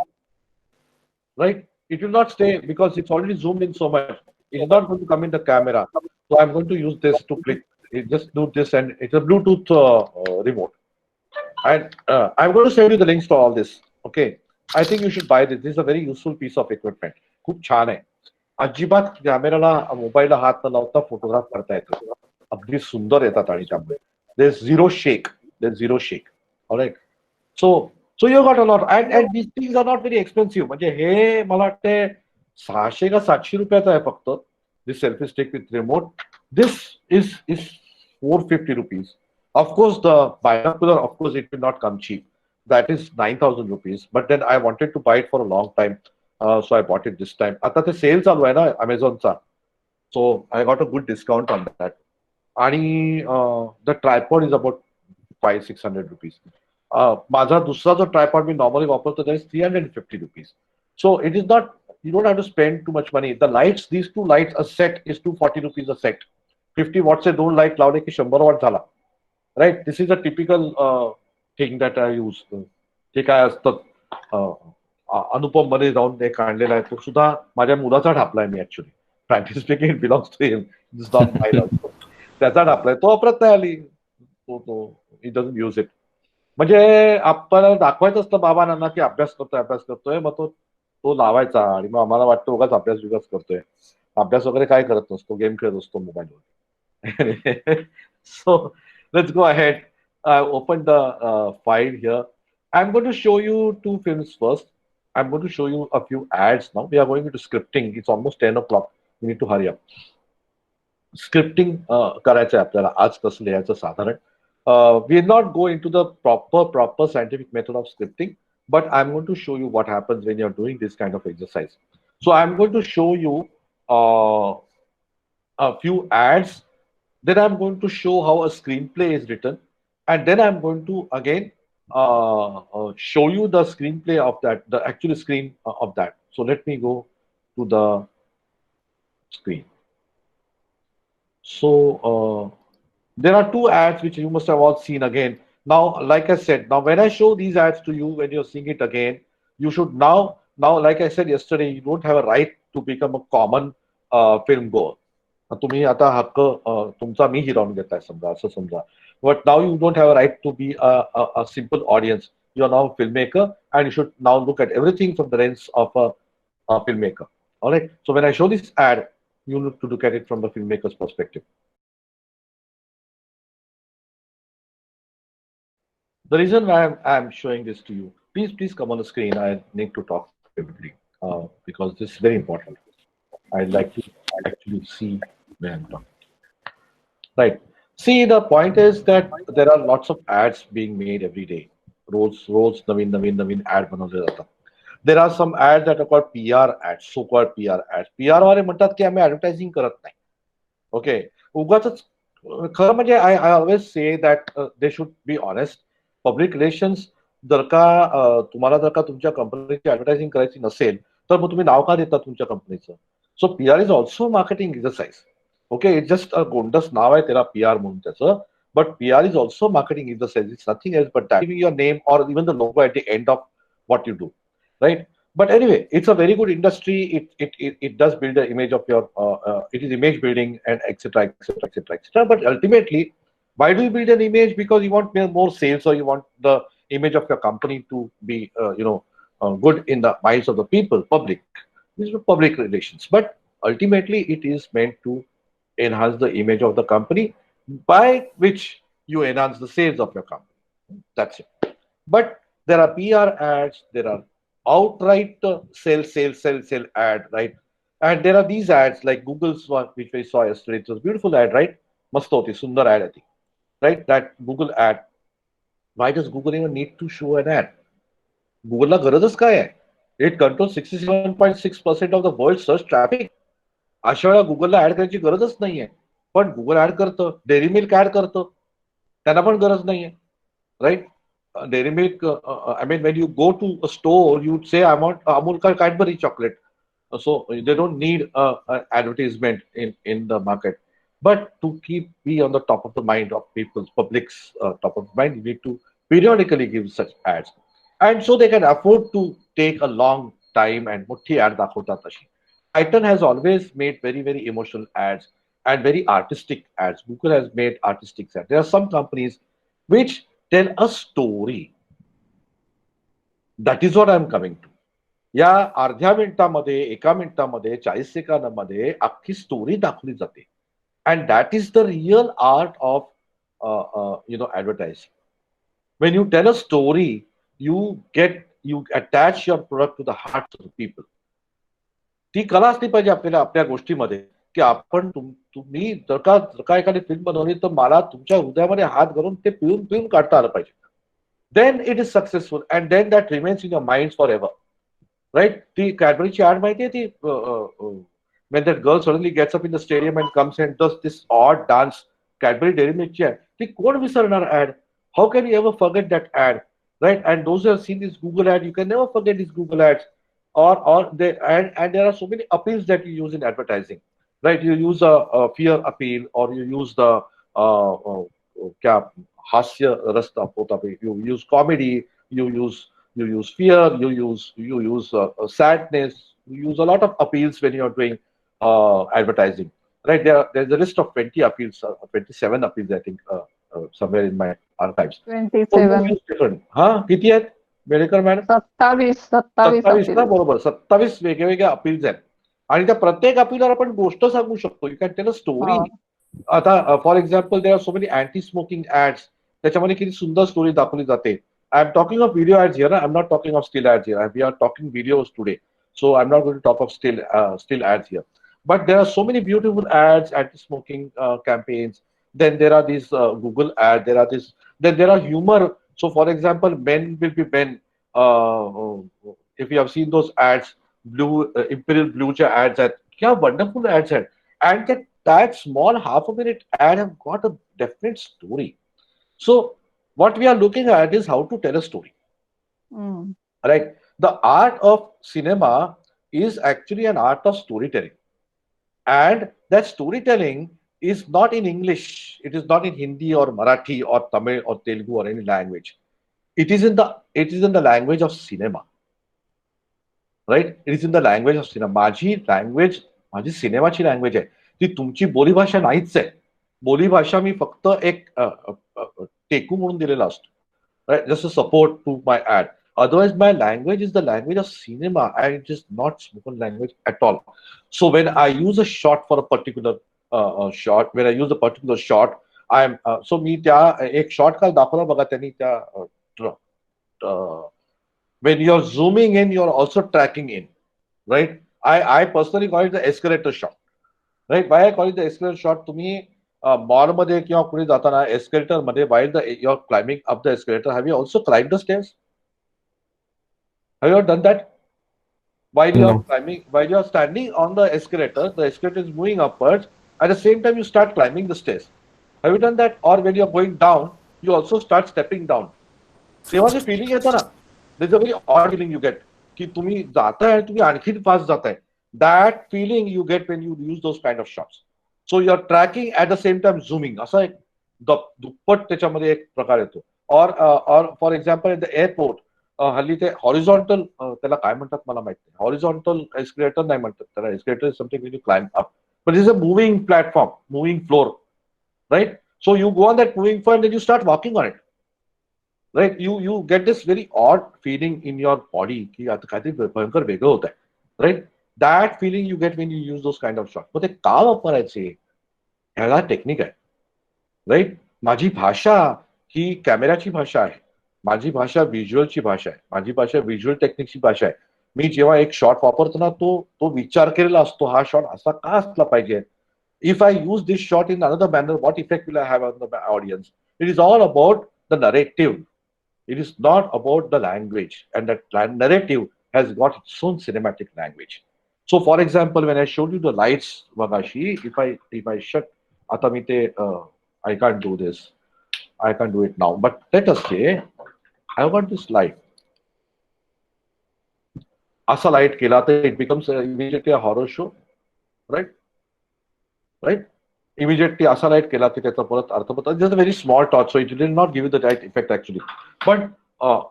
right? It will not stay because it's already zoomed in so much. It's not going to come in the camera. So I'm going to use this to click. Just do this, and it's a Bluetooth remote. And I'm going to send you the links to all this. Okay. I think you should buy this. This is a very useful piece of equipment. खूप छान आहे. अजिबात कॅमेराला मोबाईलला हात न लावता photograph करता येतो. अगदी सुंदर येतात आणि त्यामुळे there's zero shake. There's zero shake. All right. So you got a lot, and these things are not very expensive. म्हणजे हे मला वाटते 600 का 700 रुपयाचा आहे फक्त. This selfie stick with remote. This is 450 rupees. Of course, the binocular, of course, it will not come cheap. That is 9,000 rupees. But then I wanted to buy it for a long time, so I bought it this time. आता ते cell चालू आहे ना Amazonचा, so I got a good discount on that. आणि the tripod is about 500-600 rupees. माझा दुसरा जो tripod मी normally वापरतो that is ₹350. So it is not, you don't have to spend too much money. The lights, these two lights, a set is ₹240 a set. 50 वॉटचे 2 light लावले की 100 watt झाला. Right, this is a typical thing that I use. ते काय असतं, अनुपम मध्ये जाऊन एक आणलेला आहे, तो सुद्धा माझ्या मुलाचा ढापलाय मी actually. Frankly speaking it belongs to him, it's not my love. त्याचा ढापलाय, तो वापरत नाही आली, तो इट डजंट यूज इट. म्हणजे आपल्याला दाखवायचं असतं बाबांना की अभ्यास करतोय, मग तो लावायचा आणि मग आम्हाला वाटतं उगाच अभ्यास करतोय. अभ्यास वगैरे काय करत नसतो, गेम खेळत असतो मोबाईलवर. So let's go ahead. I opened the file here. I'm going to show you 2 films first. I'm going to show you a few ads now. We are going into scripting. It's almost 10 o'clock. We need to hurry up. Scripting करायचं आहे आपल्याला आज. कसं लिहायचं साधारण. We will not go into the proper scientific method of scripting, but I'm going to show you what happens when you're doing this kind of exercise. So I'm going to show you a few ads. Then I'm going to show how a screenplay is written, and then I'm going to again show you the screenplay of that, the actual screen of that. So let me go to the screen. So there are 2 ads which you must have all seen again. Now, like I said, now when I show these ads to you, when you're seeing it again, you should now, like I said yesterday, you don't have a right to become a common film goer. तुम्ही आता हक्क तुमचा मी हिरावून घेताय समजा, असं समजा. But now you don't have a right to be a simple audience. You are now a filmmaker, and you should now look at everything from the lens of a filmmaker. All right. So when I show this ad, you need to look at it from the filmmaker's perspective. The reason why I'm showing this to you, please come on the screen. I need to talk vividly because this is very important. I'd like to actually see where I'm talking. Right. See, the point is that there are lots of ads being made every day. Roads, Naveen ad बनवले जातात. There are some ads that are called PR ads, so-called PR ads. PR वाले म्हणतात की आम्ही advertising करत नाही. Okay. उगाचच खरं म्हणजे I always say that they should be honest. Public relations जर का तुम्हाला जर का तुमच्या कंपनीची ऍडव्हर्टायझिंग करायची नसेल तर मग तुम्ही नाव का देता तुमच्या कंपनीचं? So PR is also marketing exercise. Okay, it just a गोंडस नाव आहे त्याला PR म्हणून त्याचं, but PR is also marketing exercise. It's nothing else but that giving your name or even the logo at the end of what you do, right? But anyway, it's a very good industry. It does build an image of your it is image building and etc. But ultimately, why do you build an image? Because you want more sales, or you want the image of your company to be good in the minds of the people, public. These are public relations. But ultimately, it is meant to enhance the image of the company, by which you enhance the sales of your company. That's it. But there are PR ads. There are outright sell ad, right? And there are these ads like Google's one, which we saw yesterday. It was a beautiful ad, right? Mast hoti, sundar ad, I think. Right? That Google ad. Why does Google even need to show an ad? Google la गरजच काय आहे? It controls 67.6% of the world's search traffic. अशा वेळेला गुगलला add करायची गरजच नाहीये, पण गुगल ऍड करतं, डेअरी मिल्क ऍड करतं, त्यांना पण गरज नाहीये, right? Dairy Milk, I mean, when you go to a store, you'd say, I want Amul ka Cadbury chocolate. So they don't need an advertisement in the market. But to be on the top of the mind of people's public's top of the mind, you need to periodically give such ads. And so they can afford to take a long time and mothi ad dakhota tashi. Titan has always made very, very emotional ads and very artistic ads. Google has made artistic ads. There are some companies which tell a story. That is what I'm coming to. या अर्ध्या मिनिटामध्ये, एका मिनिटामध्ये, 40 सेकंदामध्ये अख्खी story दाखवली जाते. And that is the real art of advertising. When you tell a story, you attach your product to the hearts of the people. ती कला असली पाहिजे आपल्याला आपल्या गोष्टीमध्ये, की आपण तुम्ही जर का एखादी फिल्म बनवली तर मला तुमच्या हृदयामध्ये हात घालून ते पिळून काढता आलं पाहिजे. Then it is successful, and then that remains in your minds forever, right? ती कॅडबरीची ऍड माहितीये ती, when that girl suddenly gets up in the stadium and comes and does this odd dance, Cadbury Dairy मिल्कची ad, ती कोण विसरणार ad? How can you ever forget that ad? right? And those who have seen this Google ad, you can never forget these Google ads. Or they and there are so many appeals that you use in advertising, right? You use a fear appeal, or you use the क्या हास्य रस होता है, you use comedy, you use fear, you use sadness, you use a lot of appeals when you are doing advertising, right? There's a list of 20 appeals, 27 appeals, I think, somewhere in my archives. So you 27. use different. हाँ किती आहेत Bedekar madam? 27 27 ना, appeals. बरोबर, 27 वेगवेगळ्या appeals आहेत. आणि त्या प्रत्येक अपीलवर आपण गोष्ट सांगू शकतो. You can tell a story. हो. आता for example there are so many anti smoking ads. त्याच्यामध्ये किती सुंदर स्टोरी दाखवली जाते. I am talking of video ads here. I am not talking of still ads here. We are talking videos today. So I'm not going to talk of still ads here. But there are so many beautiful ads, anti-smoking campaigns. Then there are these Google ads. Then there are humor. So for example, men will be men. If you have seen those ads, Imperial Blue Jay ads, क्या wonderful ads are. And that small half a minute ad have got a definite story. So what we are looking at is how to tell a story. Mm. Right? The art of cinema is actually an art of storytelling. And that storytelling is not in English. It is not in Hindi or Marathi or Tamil or Telugu or any language. It is in the language of cinema. Right? It is in the language of cinema. माझी सिनेमाची language आहे. ती तुमची बोलीभाषा नाहीच आहे. बोलीभाषा मी फक्त एक टेकू म्हणून दिलेला असतो. Right? Just a support to my ad. Otherwise, my language is the language of cinema, and it is not spoken language at all. So when I use a shot for a particular shot, when I use a particular shot, I am so मी त्या एक shot काल दाखवला बघा त्यांनी त्या when you're zooming in, you're also tracking in, right? I personally call it the escalator shot, right? Why I call it the escalator shot? तुम्ही मॉलमध्ये किंवा कुठे जाताना एस्केलेटर मध्ये while you're climbing up the escalator, have you also climbed the stairs? Have you ever done that? While you are No. climbing, while you are standing on the escalator is moving upwards. At the same time, you start climbing the stairs. Have you done that? Or when you are going down, you also start stepping down. तेव्हा जे filling येतं ना, there's a very odd feeling you get की तुम्ही जाताय आणि तुम्ही आणखीन fast जाताय. That feeling you get when you use those kind of shots. So you are tracking at the same time zooming. असा एक दुप्पट त्याच्यामध्ये एक प्रकार येतो. Or for example at the airport, हल्ली ते हॉरिझॉन्टल, त्याला काय म्हणतात मला माहित नाही. हॉरिझॉन्टल एस्केलेटर नाही म्हणतात त्याला. Escalator is something when you climb up. But it is a moving platform, moving floor, right? So you go on that moving floor and then you start walking on it. Right? You get this very odd feeling in your body की आता काहीतरी भयंकर वेगळं होत आहे. Right? That feeling you get when you use those kind of shots. मग ते का वापरायचे? ह्याला टेक्निक आहे. राईट? माझी भाषा ही कॅमेराची भाषा आहे. माझी भाषा व्हिज्युअलची भाषा आहे. माझी भाषा व्हिज्युअल टेक्निकची भाषा आहे. मी जेव्हा एक शॉट वापरतो ना, तो विचार केलेला असतो. हा शॉट असा का असला पाहिजे? If I use this shot in another manner, what effect will I have on the audience? It is all about the narrative. It is not about the language, and that narrative has got its own cinematic language. So, for example, when I showed you the lights, Vagashi, if I shut, आता मी ते I can't do this. I can't do it now. But let us say I want this light. असा light केला तर it becomes immediately a horror show, right? Right? Immediately असा light केला की त्याचा परत अर्थ पडतो. Just a very small torch, so it did not give you the right effect actually. पण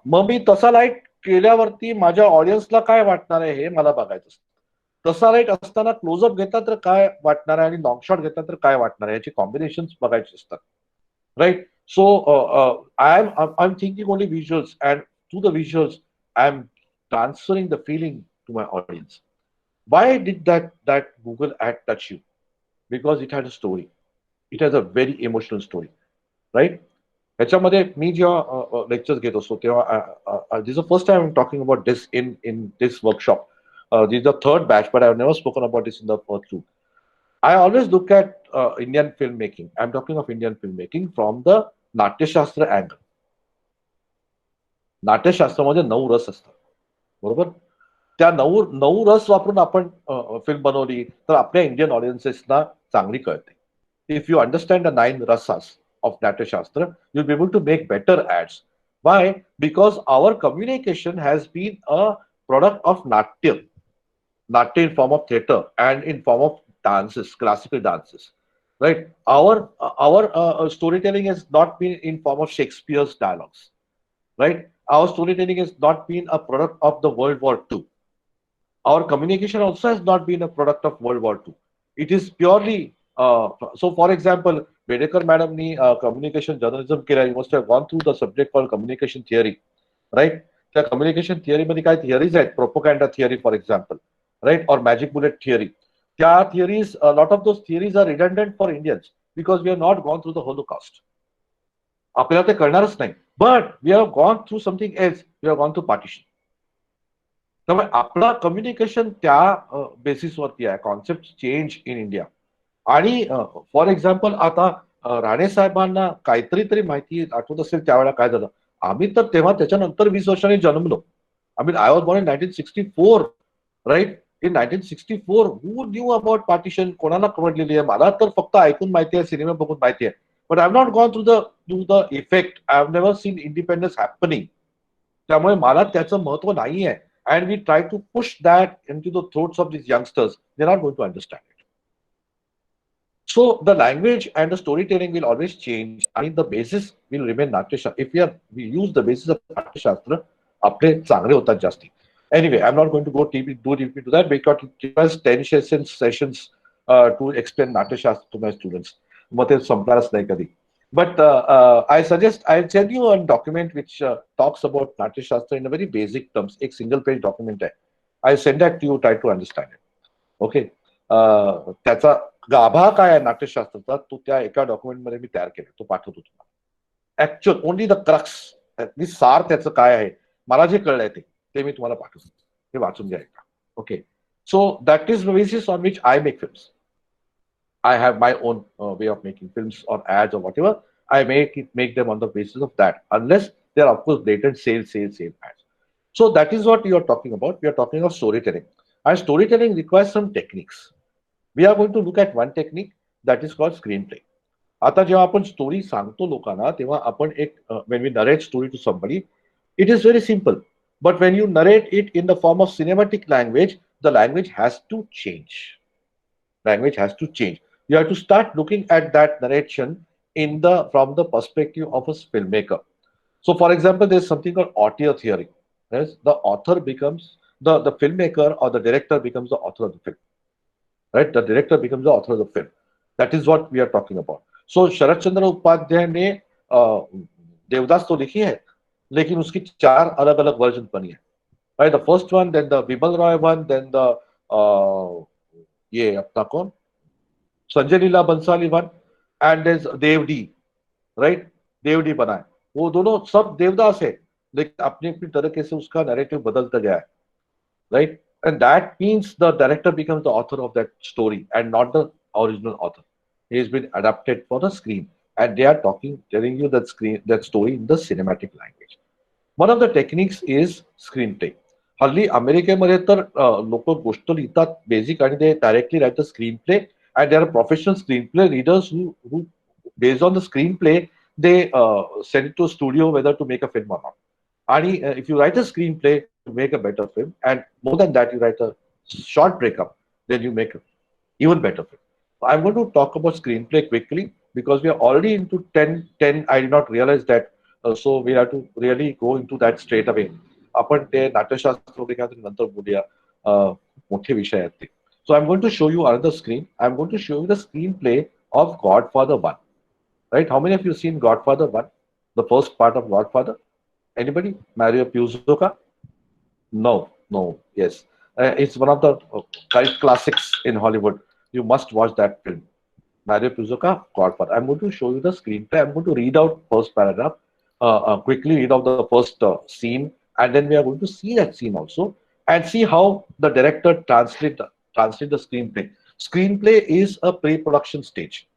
मग मी तसा लाईट केल्यावरती माझ्या ऑडियन्सला काय वाटणार आहे हे मला बघायचं असतं. तसा लाईट असताना क्लोजअप घेतला तर काय वाटणार आहे आणि लॉंग शॉट घेतला तर काय वाटणार आहे याची कॉम्बिनेशन बघायची असतात. Right? So I am thinking only visuals, and through the visuals I am transferring the feeling to my audience. Why did that Google ad touch you? Because it had a story. It has a very emotional story, right? ह्याच्यामध्ये मी जेव्हा lectures घेत असतो तेव्हा this is the first time I'm talking about this in this workshop. This is the third batch, but I've never spoken about this in the first two. I always look at Indian filmmaking. I'm talking of Indian filmmaking from the Natyashastra angle. नाट्यशास्त्रामध्ये 9 रस असतात, बरोबर? त्या 9 रस वापरून आपण film बनवली तर आपल्या इंडियन ऑडियन्सेसना चांगली कळते. If you understand the 9 rasas of Natyashastra, you'll be able to make better ads. Why? Because our communication has been a product of Natya. Natya in form of theater and in form of dances, classical dances, right? Our storytelling has not been in form of Shakespeare's dialogues, right? Our storytelling has not been a product of the World War II. Our communication also has not been a product of World War II. It is purely so. For example, Bedekar madam ni communication journalism केला. You must have gone through the subject called communication theory, right? त्या communication theory मध्ये काय theories आहेत? Propaganda theory, for example, right? Or magic bullet theory. त्या theories, a lot of those theories are redundant for Indians because we have not gone through the Holocaust. आपल्याला ते कळणारच नाही. But we have gone through something else. We have gone through partition. त्यामुळे आपला communication त्या बेसिसवरती आहे. Concept change in India. आणि for example आता राणे साहेबांना काहीतरी तरी माहिती आठवत असेल त्यावेळेला काय झालं. आम्ही तर तेव्हा त्याच्यानंतर 20 वर्षांनी जन्मलो. I was born in 1964, right. In 1964 who knew about partition, कोणाला कळलेली आहे? मला तर फक्त ऐकून माहिती आहे, सिनेमा बघून माहिती आहे. But I have not gone through the effect. I have never seen independence happening. त्यामुळे मला त्याचं महत्व नाही आहे. And we try to push that into the throats of these youngsters. They're not going to understand it. So the language and the storytelling will always change. I mean, the basis will remain Natyashastra. If we use the basis of Natyashastra, आपले चांगले होतात जास्ती. Anyway, I'm not going to go deep into that because it requires 10 sessions to explain Natyashastra to my students. मग ते संपणारच नाही कधी. But I suggest I'll send you a document which talks about Natya Shastra in a very basic terms. एक single page document है. I'll send that to you. Try to understand it. Okay. त्याचा गाभा काय आहे नाट्यशास्त्राचा तो त्या एका document मध्ये मी तयार केला. तो पाठवतो तुम्हाला. ऍक्च्युअल ओनली द क्रक्स, सार त्याचं काय आहे, मला जे कळलंय ते मी तुम्हाला पाठवतो. ते वाचून घ्या एकदा. Okay. So that is the basis on which I make films. I have my own way of making films or ads or whatever. I make them on the basis of that, unless they are of course blatant sales ads. So that is what we are talking about. We are talking of storytelling, and storytelling requires some techniques. We are going to look at one technique that is called screenplay. आता जेव्हा आपण story सांगतो लोकांना तेव्हा आपण एक when we narrate story to somebody, it is very simple. But when you narrate it in the form of cinematic language, the language has to change. Language has to change. You have to start looking at that narration from the perspective of a filmmaker. So, for example, there's something called auteur theory. Yes? The author becomes the filmmaker, or the director becomes the author of the film. Right? The director becomes the author of the film. That is what we are talking about. So, शरद चंद्र उपाध्याय ने देवदास तो लिखी है, लेकिन उसकी 4 अलग अलग version बनी है. Right? The first one, then the Bimal Roy one, then the ये अपना कौन, संजय लीला बंसाली वन, एंड देवडी, राइट. देवडी बना है. वो दोनों सब देवदास है, लेकिन अपनी अपनी तरीके से उसका नैरेटिव बदलता गया है, right. And that means the director becomes the author of that story and not the original author. He has been adapted for the screen, and they are telling you that story in the cinematic language. One of the techniques is screenplay. हल्ली अमेरिकेमध्ये तर लोक गोष्ट लिहितात basic आणि ते directly write the screenplay, and there are professional screenplay readers who based on the screenplay they send it to a studio whether to make a film or not. And if you write a screenplay to make a better film, and more than that you write a short breakup, then you make an even better film. I'm going to talk about screenplay quickly because we are already into 10. I did not realize that. So we have to really go into that straight away. आपण ते नाट्यशास्त्र वगैरे नंतर बोलूया. मोठे विषय आहेत ते. So I'm going to show you another screen. I'm going to show you the screenplay of Godfather 1. Right? How many of you seen Godfather 1? The first part of Godfather? Anybody? Mario Puzo? No. Yes. It's one of the cult classics in Hollywood. You must watch that film. Mario Puzo, Godfather. I'm going to show you the screenplay. I'm going to read out first paragraph. Quickly read out the first scene, and then we are going to see that scene also and see how the director translate the screenplay. Screenplay is a pre-production stage,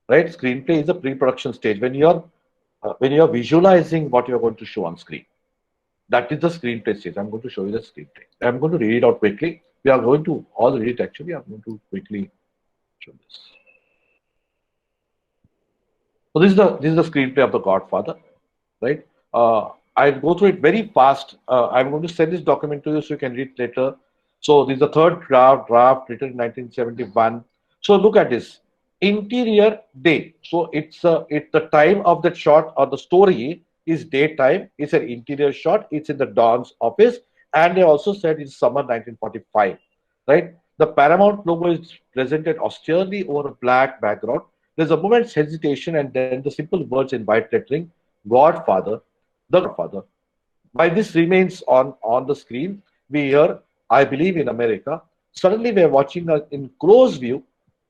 right? Screenplay is a pre-production stage when you're visualizing what you're going to show on screen. That is the screenplay stage. I'm going to show you the screenplay. I'm going to read it out quickly. We are going to all read it actually. I'm going to quickly show this. So this is the screenplay of The Godfather, right? I'll go through it very fast. I'm going to send this document to you so you can read later. So this is the third draft written in 1971. So look at this. Interior day. So it's the time of that shot or the story is daytime. It's an interior shot. It's in the Don's office. And they also said it's summer 1945. Right? The Paramount logo is presented austerely over a black background. There's a moment's hesitation and then the simple words in white lettering, Godfather, the Godfather. While this remains on the screen, we hear, I believe in America. Suddenly we are watching in close view,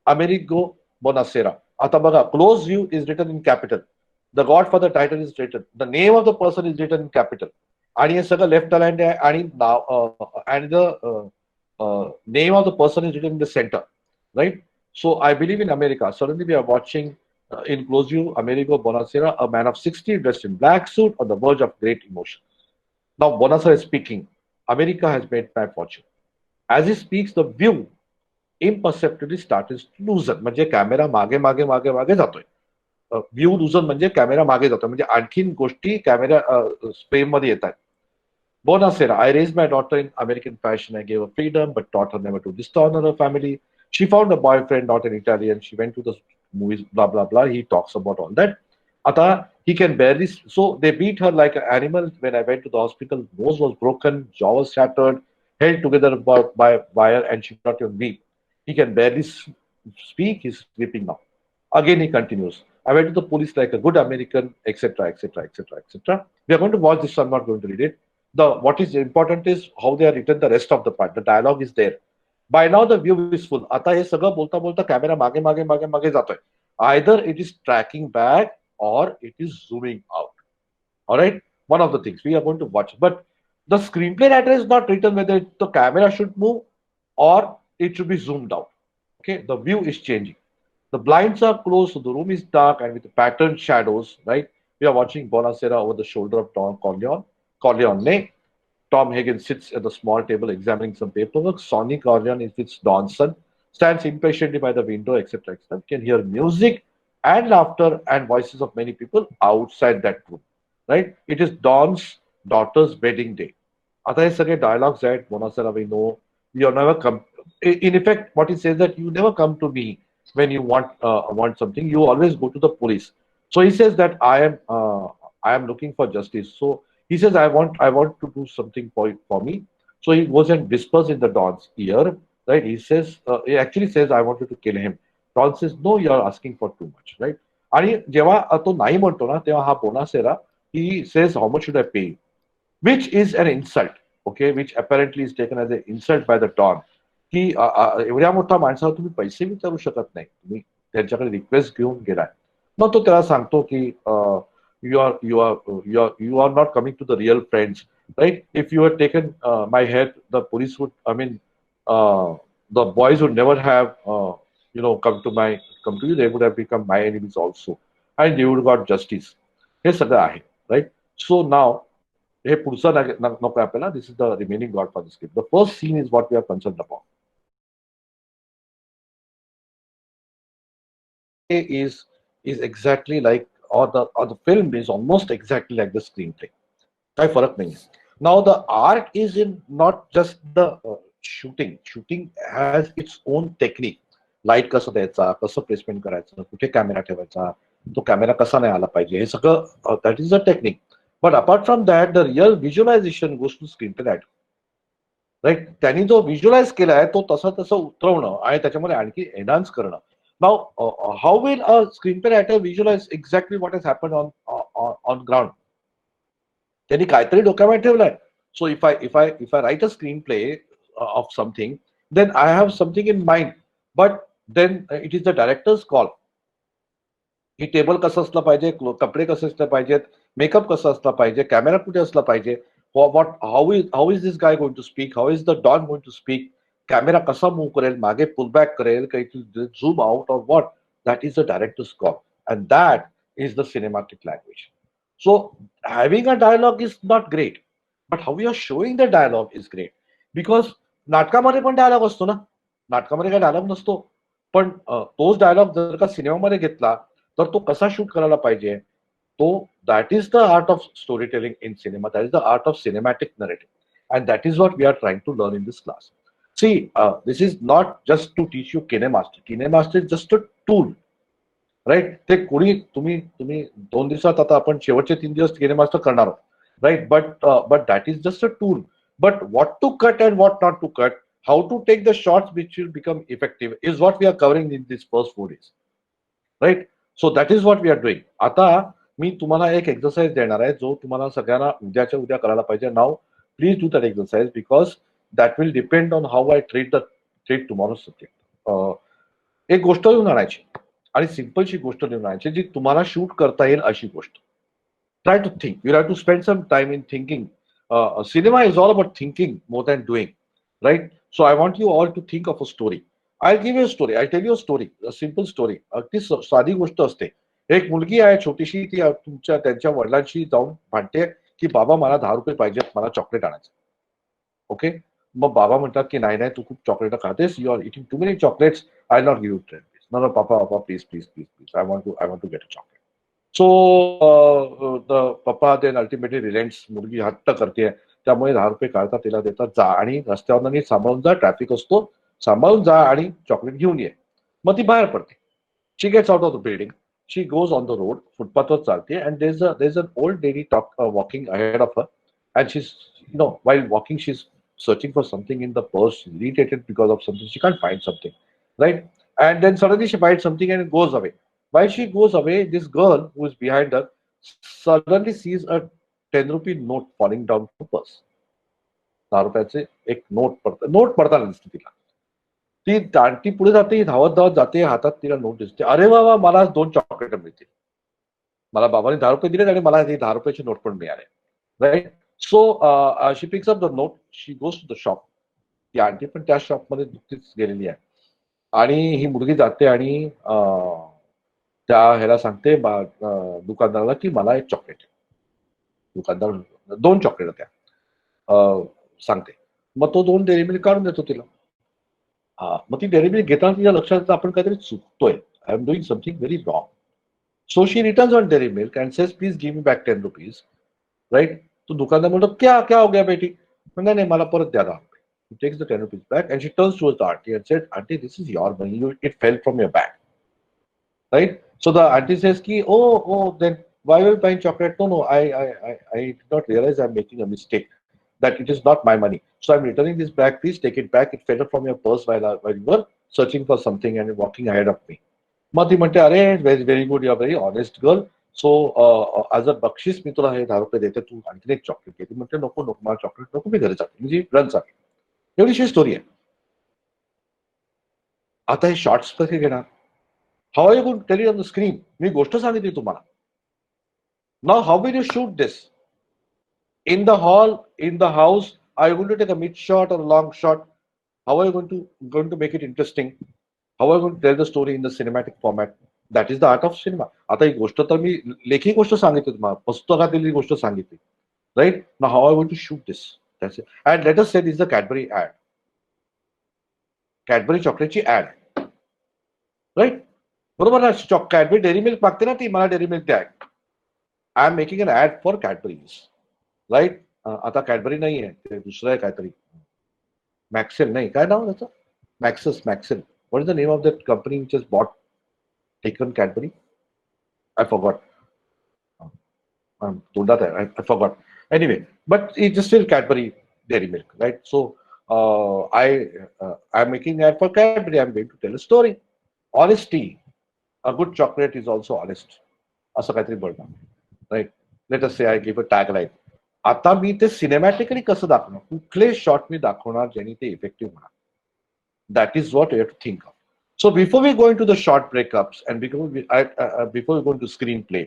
Amerigo Bonacera. आता बघा, close view is written in capital. The Godfather title is written. The name of the person is written in capital. आणि हे सगळं left aligned आहे आणि नाव and the name of the person is written in the center, right? So I believe in America. Suddenly we are watching in close view, Amerigo Bonacera, a man of 60 dressed in black suit on the verge of great emotion. Now Bonacera is speaking. America has made my fortune. As he speaks, the view imperceptibly starts to loosen. म्हणजे camera मागे मागे मागे मागे जातोय. View लूजन म्हणजे camera मागे जातोय, म्हणजे आणखीन गोष्टी कॅमेरा फ्रेम मध्ये येतात. Bonacera, I raised my daughter in American fashion. I gave her freedom, but taught her never to dishonor her family. She found a boyfriend, not an Italian. She went to the movies, blah, blah, blah. He talks about all that. Ata, he can barely, so they beat her like an animal. When I went to the hospital, nose was broken, jaw was shattered, held together by wire, and she could not even weep. He can barely speak, he's sleeping now. Again, he continues. I went to the police like a good American, etc., etc., etc., etc. We are going to watch this, so I'm not going to read it. What is important is how they are written the rest of the part. The dialogue is there. By now the view is full. आता हे सगळं बोलता बोलता camera मागे मागे मागे मागे जातोय. Either it is tracking back or it is zooming out. All right, one of the things we are going to watch. But the screenplay writer is not written whether the camera should move or it should be zoomed out. Okay, the view is changing. The blinds are closed, so the room is dark and with the patterned shadows. Right, we are watching Bonacera over the shoulder of Don Corleone. Tom Higgins sits at the small table examining some paperwork. Sonny Corleone is with Don's son, stands impatiently by the window, etc., etc. You can hear music and laughter and voices of many people outside that room. Right? It is Don's daughter's wedding day. आता हे सगळे dialogues आहेत. Bonacera, we know you never come. In effect, what he says that you never come to me when you want something. You always go to the police. So he says that I am looking for justice. So he says, I want to do something for me. So he goes and whispers in the Don's ear, right? He says, he actually says, I wanted to kill him. Don says, no, you are asking for too much, right? आणि जेव्हा तो नाही म्हणतो ना, तेव्हा हा Bonacera, he says, how much should I pay? Which is an insult, okay? Which apparently is taken as an insult by the Don. की एवढ्या मोठ्या माणसाला तुम्ही पैसे विचारू शकत नाही, तुम्ही त्यांच्याकडे रिक्वेस्ट घेऊन गेलाय. मग तो त्याला सांगतो की you are not coming to the real friends, right? If you had taken my head, the police would, the boys would never have, come to you. They would have become my enemies also, and they would have got justice. हे सगळं आहे, right? So now, हे पुढचं नको आपल्याला. This is the remaining Godfather script. The first scene is what we are concerned about. Is exactly like, or the film is almost exactly like the screenplay. काही फरक नाही. Now the art is in not just the shooting. Shooting has its own technique. Light कसं द्यायचा, कसं placement करायचं, कुठे camera ठेवायचा, तो कॅमेरा कसा नाही आला पाहिजे, हे सगळं that is a technique. But apart from that the real visualisation goes to screenplay writer, right? त्यांनी जो व्हिज्युअलाइज केलाय तो तसं उतरवणं आणि त्याच्यामध्ये आणखी एनहान्स करणं. Now, how will a screenplay writer visualize exactly what has happened on ground? त्यांनी काहीतरी डोक्यामध्ये ठेवलंय. So if I write a screenplay of something, then I have something in mind, but then it is the director's call. He table कसं असलं पाहिजे, कपडे कसे असले पाहिजेत, मेकअप कसं असला पाहिजे, कॅमेरा कुठे असला पाहिजे, how is this guy going to speak, how is the Don going to speak, camera कसा मूव्ह करेल, मागे पुल बॅक करेल, काही zoom out or what, that is the director's call and that is the cinematic language. So having a dialogue is not great, but how you are showing the dialogue is great. Because नाटकामध्ये पण dialogue असतो ना, नाटकामध्ये काय dialogue नसतो, पण तोच dialogue जर का सिनेमामध्ये घेतला तर तो कसा शूट करायला पाहिजे, So that is the art of storytelling in cinema. That is the art of cinematic narrative, and that is what we are trying to learn in this class. See, this is not just to teach you KineMaster. KineMaster is just a tool, right. ते कोणी तुम्ही तुम्ही 2 दिवसात आता आपण शेवटचे 3 दिवस KineMaster करणार आहोत, right. But that is just a tool. But what to cut and what not to cut, how to take the shorts which will become effective is what we are covering in this first 4 days, right. So that is what we are doing. आता मी तुम्हाला एक exercise देणार आहे जो तुम्हाला सगळ्यांना उद्याच्या उद्या करायला पाहिजे. Now please do that exercise because that will depend on how I treat tomorrow subject. एक गोष्ट लिहून आणायची आणि सिंपलची गोष्ट लिहून आणायची जी तुम्हाला शूट करता येईल अशी गोष्ट. Try to think. You have to spend some time in thinking. Cinema is all about thinking more than doing, right. So I want you all to think of a story. I give you a story. I tell you a story, a simple story. अगदी साधी गोष्ट असते. एक मुलगी आहे छोटीशी, ती त्यांच्या वडिलांशी जाऊन भांडते की बाबा मला 10 रुपये पाहिजेत, मला चॉकलेट आणायचं. ओके. मग बाबा म्हणतात की नाही नाही, तू खूप चॉकलेट खातेस, you are eating too many chocolates, I not give you 10 rupees. No, Papa, please, please, please, please. I want to get a chocolate. So the Papa then ultimately relents. मुलगी हट्ट करते, त्यामुळे 10 रुपये काढतात, तिला देतात. जा आणि रस्त्यावर नीट सांभाळून जा, ट्रॅफिक असतो, सांभाळून जा आणि चॉकलेट घेऊन ये. मग ती बाहेर पडते. She gets out of the building. She goes on the road, फुटपाथवर चालते, and there's an old lady walking ahead of her, and she's, while walking, she's searching for something in the purse. She's irritated because of something. She can't find something, right? And then suddenly she finds something and it goes away. While she goes away, this girl who is behind her suddenly sees a 10 rupee note falling down from the purse. 10 रुपयाचे एक note पडताना दिसते तिला. ती aunty पुढे जाते, धावत धावत जाते, हातात तिला नोट दिसते. अरे वा, मला 2 चॉकलेट मिळतील. मला बाबाने 10 रुपये दिले आणि मला 10 रुपयाची नोट पण मिळाले, right. So she picks up the note, she goes to the shop. ती आंटी पण त्या शॉपमध्ये नुकतीच गेलेली आहे आणि ही मुलगी जाते आणि त्या ह्याला सांगते दुकानदाराला की मला एक चॉकलेट. दुकानदार 2 चॉकलेट त्या सांगते. मग तो 2 डेअरी मिल्क काढून देतो तिला. मग ती डेअरी मिल्क घेताना तिच्या लक्षात येतं आपण काहीतरी चुकतोय. I am doing something very wrong. So she returns on Dairy Milk and says please give me back 10 rupees, right. तो दुकानदार म्हणतो क्या हो गया बेटी. नाही मला परत द्या 10 रुपये. He takes the 10 rupees back and she turns towards the auntie and said, "Auntie, this is your money. It fell from your bag." Right? So the auntie says, "Oh, then why are you buying chocolate?" No, I did not realize I'm making a mistake. That it is not my money. So I'm returning this back. Please take it back. It fell from your purse while you were searching for something and walking ahead of me. मग ती म्हणते, अरे very good, you are very honest girl. So as a बक्षीस मी तुला हे 10 रुपये देते, तू आणखी एक चॉकलेट घे. ती म्हणते नको मला चॉकलेट नको, मी घरी जाते. म्हणजे रन जाते. एवढीशी स्टोरी आहे. आता हे शॉर्ट्स कसे घेणार? How are you going to tell it on the screen? मी गोष्ट सांगितली तुम्हाला. Now how will you shoot this? In the hall, in the house, are you going to take a mid shot or long shot? How are you going to make it interesting? How are you going to tell the story in the cinematic format? That is the art of cinema. आता ही गोष्ट तर मी लेखी गोष्ट सांगितली तुम्हाला, पुस्तकातील गोष्ट सांगितली, right. Now how are you going to shoot this? That's it. And let us say this is the Cadbury ad. Cadbury चॉकलेटची ऍड, राईट. बरोबर ना? कॅडबरी डेअरी मिल्क मागते ना ती, मला डेअरी मिल्क द्या. I am making an ad for Cadbury's, right. आता Cadbury नाही आहे, ते दुसरं आहे काहीतरी. मॅक्सेल नाही, काय नाव त्याचं? Maxell. What is the name of that company which is bought taken Cadbury? I forgot. तोंडात आहे, I forgot. Anyway, but it is still Cadbury Dairy Milk, right? So I'm making ad for Cadbury. I'm going to tell a story. Honesty. A good chocolate is also honest. असं काहीतरी बोलणार, right. Late us से I give a tagline. आता मी ते सिनेमॅटिकली कसं दाखवणार? कुठले shot मी दाखवणार ज्यांनी ते इफेक्टिव्ह होणार? That is what you have to think of. So before we go into the short breakups and before we go into screenplay,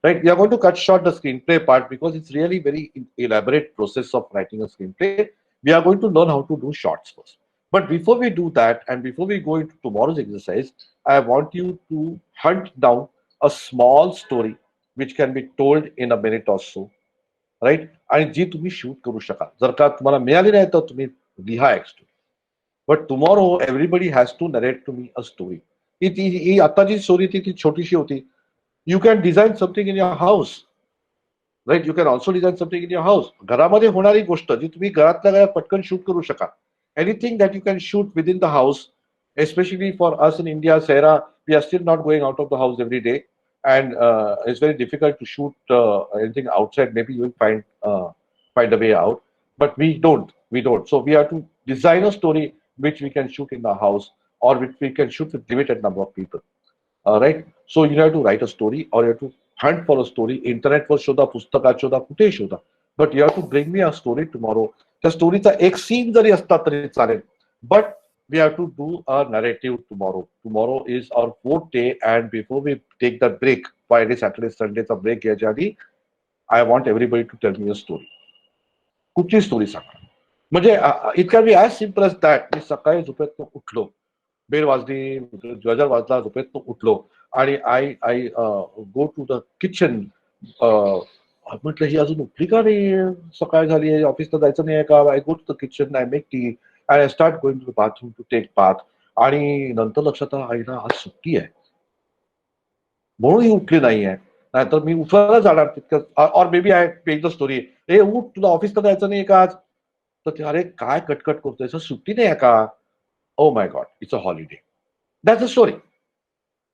right? We are going to cut short the screenplay part because it's really very elaborate process of writing a screenplay. We are going to learn how to do shorts first. But before we do that and before we go into tomorrow's exercise, I want you to hunt down a small story which can be told in a minute or so, right? आणि जी तुम्ही shoot करू शकाल. जर का तुम्हाला मिळाली नाही तर तुम्ही लिहा एक story. But tomorrow everybody has to narrate to me a story. ही आता जी स्टोरी ती छोटीशी होती. You can design something in your house, right? You can also design something in your house. घरामध्ये होणारी गोष्ट जी तुम्ही घरातल्या घरात पटकन शूट करू शकाल. Anything that you can shoot within the house, especially for us in India, Sarah, we are still not going out of the house every day, and it's very difficult to shoot anything outside. Maybe you will find a way out, but we don't. We don't. So we have to design a story which we can shoot in the house, or which we can shoot with limited number of people. Right? So you have to write a story, or you have to hunt for a story. Internet वर शोधा, पुस्तकात शोधा, कुठेही शोधा. But you have to bring me a story tomorrow. त्या स्टोरीचा एक scene जरी असता तरी चालेल. But we have to do a narrative tomorrow. Tomorrow is our 4th day, and before we take that break, Friday, Saturday, Sunday चा break घ्यायच्या आधी, I want everybody to tell me a story. कुठली story सांगा. म्हणजे it can be as simple as that. मी सकाळी झोपेतून उठलो, bell वाजली, गजर वाजला, झोपेतून उठलो आणि आय गो टू द किचन. म्हटलं ही अजून उठली का नाही, सकाळ झाली, ऑफिसला जायचं नाही का. I go to the kitchen, I make tea, I start going to the bathroom to take bath. आणि नंतर लक्षात आलं आईला आज सुट्टी आहे म्हणून ही उठली नाहीये. नाहीतर मी उठवायला जाणार तितकं. Or maybe I make the story, ए उठ, तुला ऑफिसला जायचं नाही का आज. तर ते अरे काय कटकट करतोय, सुट्टी नाही आहे का. Oh my God, it's a holiday. That's the story.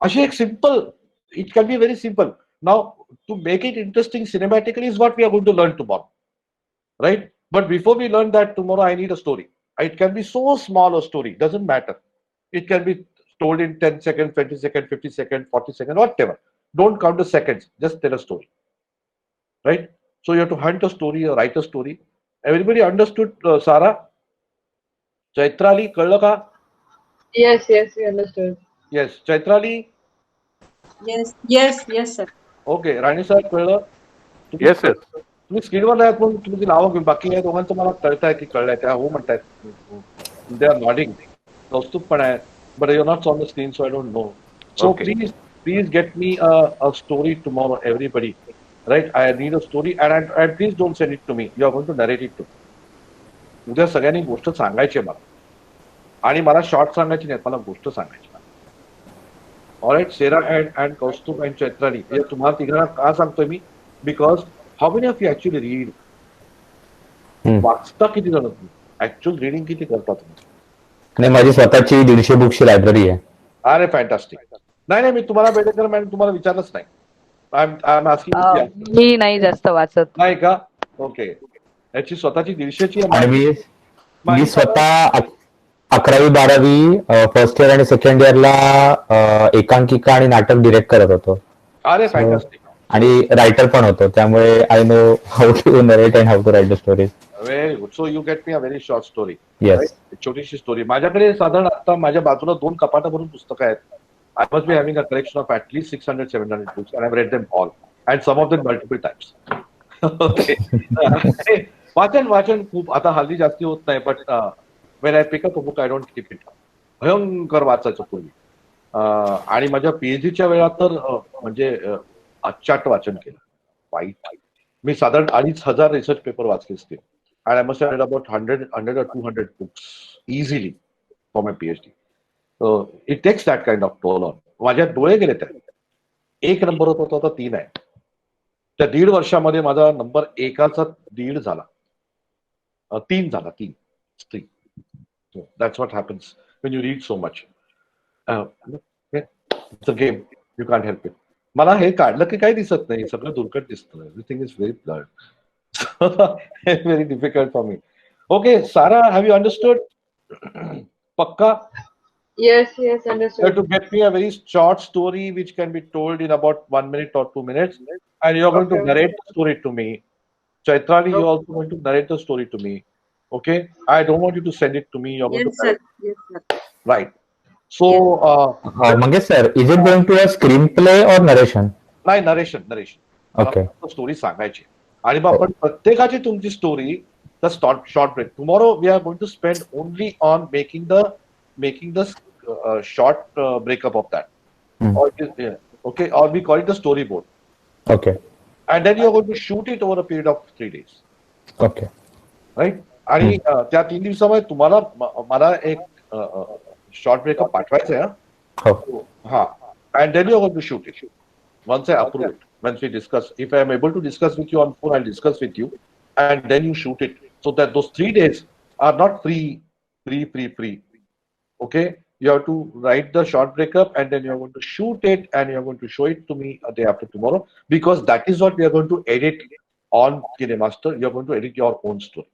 Ashi ek simple, it can be very simple. Now, to make it interesting cinematically is what we are going to learn tomorrow. Right? But before we learn that tomorrow, I need a story. It can be so small a story, doesn't matter. It can be told in 10 seconds, 20 seconds, 50 seconds, 40 seconds, whatever. Don't count the seconds, just tell a story. Right? So you have to hunt a story or write a story. Everybody understood, Sarah? Chaitrali कळलं का. Yes, we understood. Yes. Chaitrali. Yes sir. Okay. Rane साहेब कळलं. Yes yes. तुम्ही स्क्रीनवर नाही पण तुम्ही नावं घेऊन बाकी या दोघांचं मला कळताय की कळलंय. त्या हो म्हणतायत. They are nodding. कौस्तुभ पण आहे, but you are not on the screen, so I don't know. So please get me a story tomorrow everybody. Right? I need a story and please don't send it to me. You are going to narrate it to. उद्या सगळ्यांनी गोष्ट सांगायची मला, आणि मला short सांगायची नाही, मला गोष्ट सांगायची. Alright. Sarah and Kaustubh and Chaitrali, हे तुम्हाला तिघांना का सांगतोय मी, because how many of you actually read. वाचता किती जण तुम्ही, ऍक्च्युअल रिडिंग किती करता तुम्ही. आणि माझी स्वतःची 150 बुकची लायब्ररी आहे. अरे फॅन्टास्टिक. नाही मी तुम्हाला बेडेकर मॅडम तुम्हाला विचारलंच नाही. I am asking. मी नाही जास्त वाचत. नाही का. ओके. याची स्वतःची 150ची आणि मी स्वतः 11वी 12वी फर्स्ट इयर आणि सेकंड इयरला एकांकिका आणि नाटक डिरेक्ट करत होतो. अरे फॅन्टास्टिक. आणि रायटर पण होतो, त्यामुळे I know how to narrate and how to write the stories. Very good. So you get me a very short story. Yes. छोटीशी स्टोरी. माझ्याकडे साधारण आता माझ्या बाजूला 2 कपाटा भरून पुस्तकं आहेत. I must be having a collection of at least 600-700 books and I read them all and some of them multiple times. Okay. वाचन खूप आता हल्ली जास्ती होत नाही, but when I pick up a book I don't keep it. भयंकर वाचायचं पूर्वी. आणि माझ्या पीएचडीच्या वेळा तर म्हणजे अचाट वाचन केलं. वाईट. मी साधारण 2,500 रिसर्च पेपर वाचले असतील. And I must have read about 100 or 200 books easily for my PhD. It takes that kind of toll on. माझ्या डोळे गेले त्या. 1 नंबर होता आता 3 आहे. त्या 1.5 वर्षामध्ये माझा नंबर 1चा 1.5 झाला. 3 झाला. 3. That's what happens when you read so much. It's a game. You can't help it. मला हे काढलं की काही दिसत नाही, सगळं दुर्गट दिसतं. Everything is very blurred. Very difficult for me. Okay. सारा, हॅव यू अंडरस्टूड? पक्का? Yes, You understood. have to get me a very short story which can be told in about 1 minute or 2 minutes, and you're going to narrate the story to me. Chaitrali, you're also going to narrate the story to me. Okay? I don't want you to send it to me. You're going to narrate. Yes, sir. Right. So, Mangesh sir, is it going to a screenplay or narration? नाही, narration. Okay. Story सांगायची आणि मग आपण प्रत्येकाची तुमची story the short break. Tomorrow we are going to spend only on making the short breakup of that. Okay, or we call it the storyboard. Okay. And then you're going to shoot it over a period of 3 days. Okay. Right? आणि त्या 3 दिवसामध्ये तुम्हाला मला एक short breakup पाठवायचं आहे. हो. हा. And then you're going to shoot it. Once I approve it, once we discuss, if I am able to discuss with you on phone, I'll discuss with you, and then you shoot it. So that those 3 days are not free. Okay, you have to write the short breakup, and then you're going to shoot it, and you're going to show it to me a day after tomorrow, because that is what we are going to edit on KineMaster. You're going to edit your own story.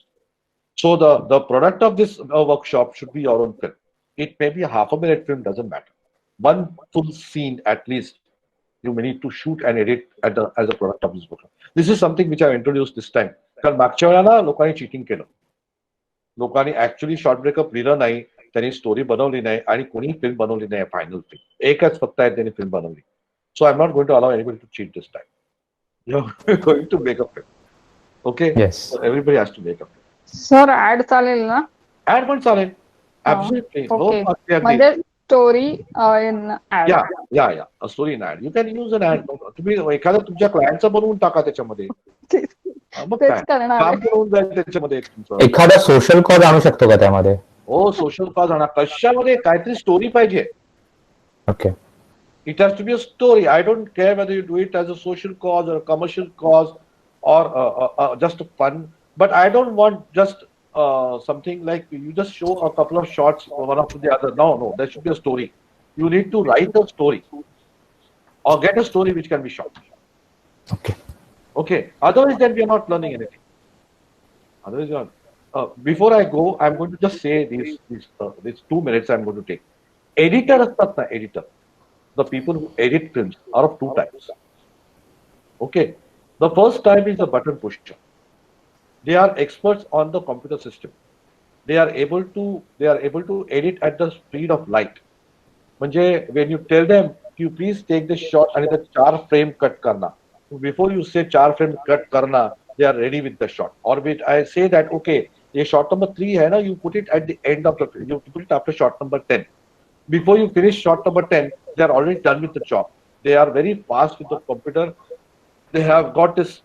So the product of this workshop should be your own film. It may be a half a minute film, doesn't matter. One full scene at least you may need to shoot and edit as a product of this workshop. This is something which I've introduced this time. कारण मागच्या वेळेला लोकांनी cheating केलं. लोकांनी actually short breakup लिहिलं नाही, त्यांनी story बनवली नाही आणि कोणी फिल्म बनवली नाही. फायनल फिल्म एकच फक्त आहे त्यांनी फिल्म बनवली. So I am not going to allow anybody to cheat this time. You are going to make a film. Okay, everybody has to make a film. Sir ad चालेल ना? Ad पण चालेल. Absolutely. Okay, म्हणजे story in ad. या story in ad. You can use an ad. तुम्ही एखाद्या तुमच्या क्लायंटचं बनवून टाका त्याच्यामध्ये. मग काय काम करून जाईल त्याच्यामध्ये तुमचं. एखादा सोशल कॉज आणू शकतो का त्यामध्ये? हो, सोशल कॉज आणा. कशामध्ये काहीतरी स्टोरी पाहिजे. Okay, it has to be a story. I don't care whether you do it as a social cause or a commercial cause or just a fun. But I don't want just something like you just show a couple of shots one after the other. No, there should be a story. You need to write a story or get a story which can be shot. Okay. Otherwise, then we are not learning anything. Otherwise, you are. Before I go, I'm going to just say these 2 minutes I'm going to take. Editor astat na editor. The people who edit films are of two types. Okay, the first type is a button pusher. They are experts on the computer system. They are able to edit at the speed of light. म्हणजे when you tell them, you please take this shot and the 4 frame cut karna. Before you say 4 frame cut karna, they are ready with the shot. Or I say that okay, ये shot number 3 है ना, you put it at the end of the, you put it after shot number 10. Before you finish shot number 10, they are already done with the job. They are very fast with the computer. They have got this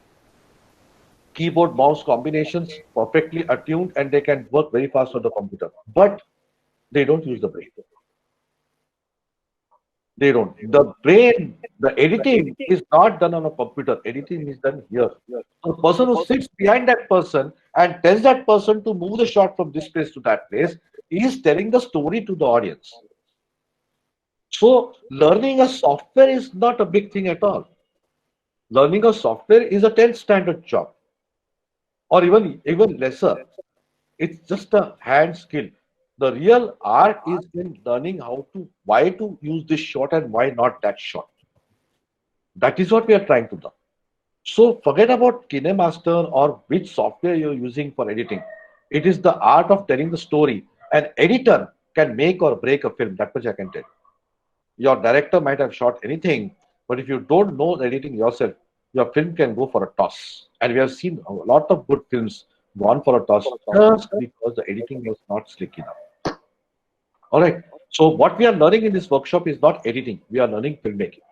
keyboard mouse combinations perfectly attuned, and they can work very fast on the computer. But they don't use the brain. They don't. The brain, the editing is not done on a computer. Editing is done here. So the person who sits behind that person and tells that person to move the shot from this place to that place is telling the story to the audience. So learning a software is not a big thing at all. Learning a software is a 10th standard job, or even lesser. It's just a hand skill. The real art is in learning why to use this shot and why not that shot. That is what we are trying to do. So forget about KineMaster or which software you're using for editing. It is the art of telling the story. An editor can make or break a film. That much I can tell you. Your director might have shot anything, but if you don't know editing yourself, your film can go for a toss. And we have seen a lot of good films gone for a toss just because the editing was not slick enough. All right. So what we are learning in this workshop is not editing. We are learning filmmaking.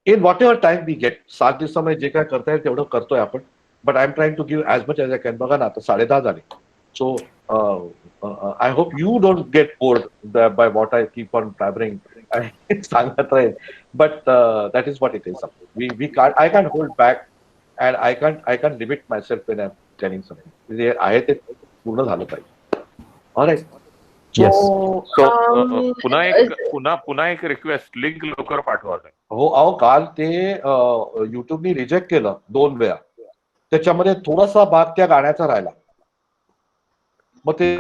In whatever time we get, 7 दिवसामध्ये जे काय करता येईल तेवढं करतोय आपण. But I'm trying to give as much as I can. बघा ना, आता 10:30 झाले. So I hope you don't get bored by what I keep on blabbering. But that is what it is. We can't. I can't hold back, and I can't limit myself when I'm telling something. आहे ते पूर्ण झालं पाहिजे. All right. So पुन्हा एक request, link लवकर पाठवा. हो, अहो काल ते युट्यूबनी रिजेक्ट केलं 2 वेळा. त्याच्यामध्ये थोडासा भाग त्या गाण्याचा राहिला. मग ते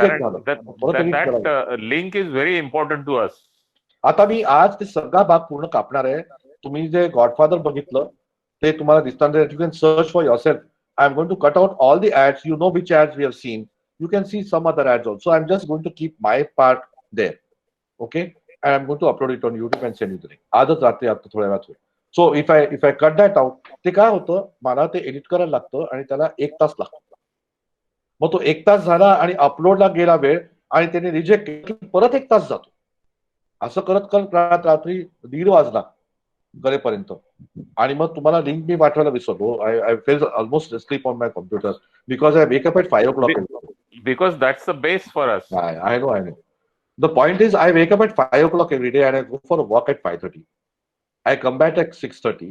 link is very important to us. आता मी आज ते सगळा भाग पूर्ण कापणार आहे. तुम्ही जे गॉडफादर बघितलं ते तुम्हाला दिसताना, you can search for yourself. I am going to cut out all the ads. You know which ads we have seen. You can see some other ads also. I'm just going to keep my part there. Okay? And I'm going to upload it on YouTube and send you the link. आजच रात्री आता थोड्या वेळात होईल. So if I cut that out, ते काय होतं, मला ते एडिट करायला लागतं आणि त्याला 1 तास लागतो. मग तो 1 तास झाला आणि अपलोडला गेला वेळ आणि त्याने रिजेक्ट केलं, परत 1 तास जातो. असं करत करत रात्री 1:30 वाजला करेपर्यंत. आणि मग तुम्हाला लिंक मी पाठवायला विसरलो. I fell almost asleep on my computer because I wake up at 5 o'clock. Because that's the base for us. I know. The point is, I wake up at 5 o'clock every day and I go for a walk at 5:30. I come back at 6:30.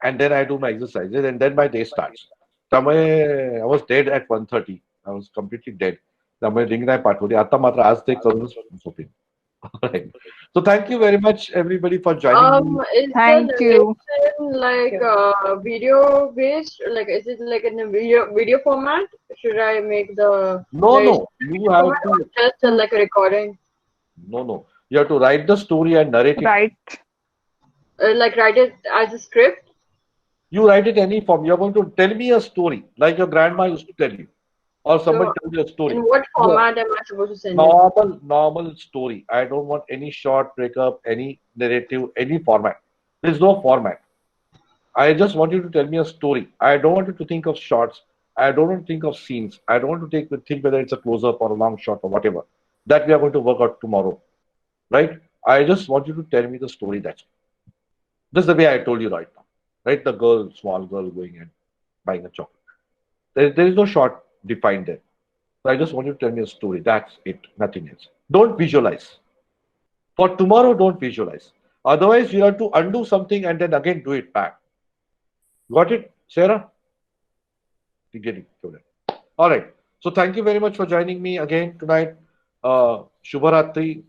and then I do my exercises, and then my day starts. त्यामुळे I was dead at 1:30. I was completely dead. त्यामुळे ring नाही पाठवली. आता मात्र आज ते करूनच झोपेन. Alright. So thank you very much, everybody, for joining me. Is Thank the you. narration like video based? Like, is it like in a video format? Should I make the No, narration you have format to. or just like a recording? No. You have to write the story and narrate it. Right. Like write it as a script? You write it any form. You're going to tell me a story, like your grandma used to tell you, or someone So, tell you a story. In what No. format am I supposed to send it? Normal story. I don't want any short breakup, any narrative, any format. There's no format. I just want you to tell me a story. I don't want you to think of shots. I don't want to think of scenes. I don't want to think whether it's a close-up or a long shot or whatever. That we are going to work out tomorrow. Right? I just want you to tell me the story. That's it. This is the way I told you right now. Right? The girl, small girl going and buying a chocolate. There is no shot defined there. So I just want you to tell me a story. That's it. Nothing else. Don't visualize. For tomorrow, don't visualize. Otherwise, you have to undo something and then again do it back. Got it, Sarah? You get it. All right. So thank you very much for joining me again tonight. Shubharatri.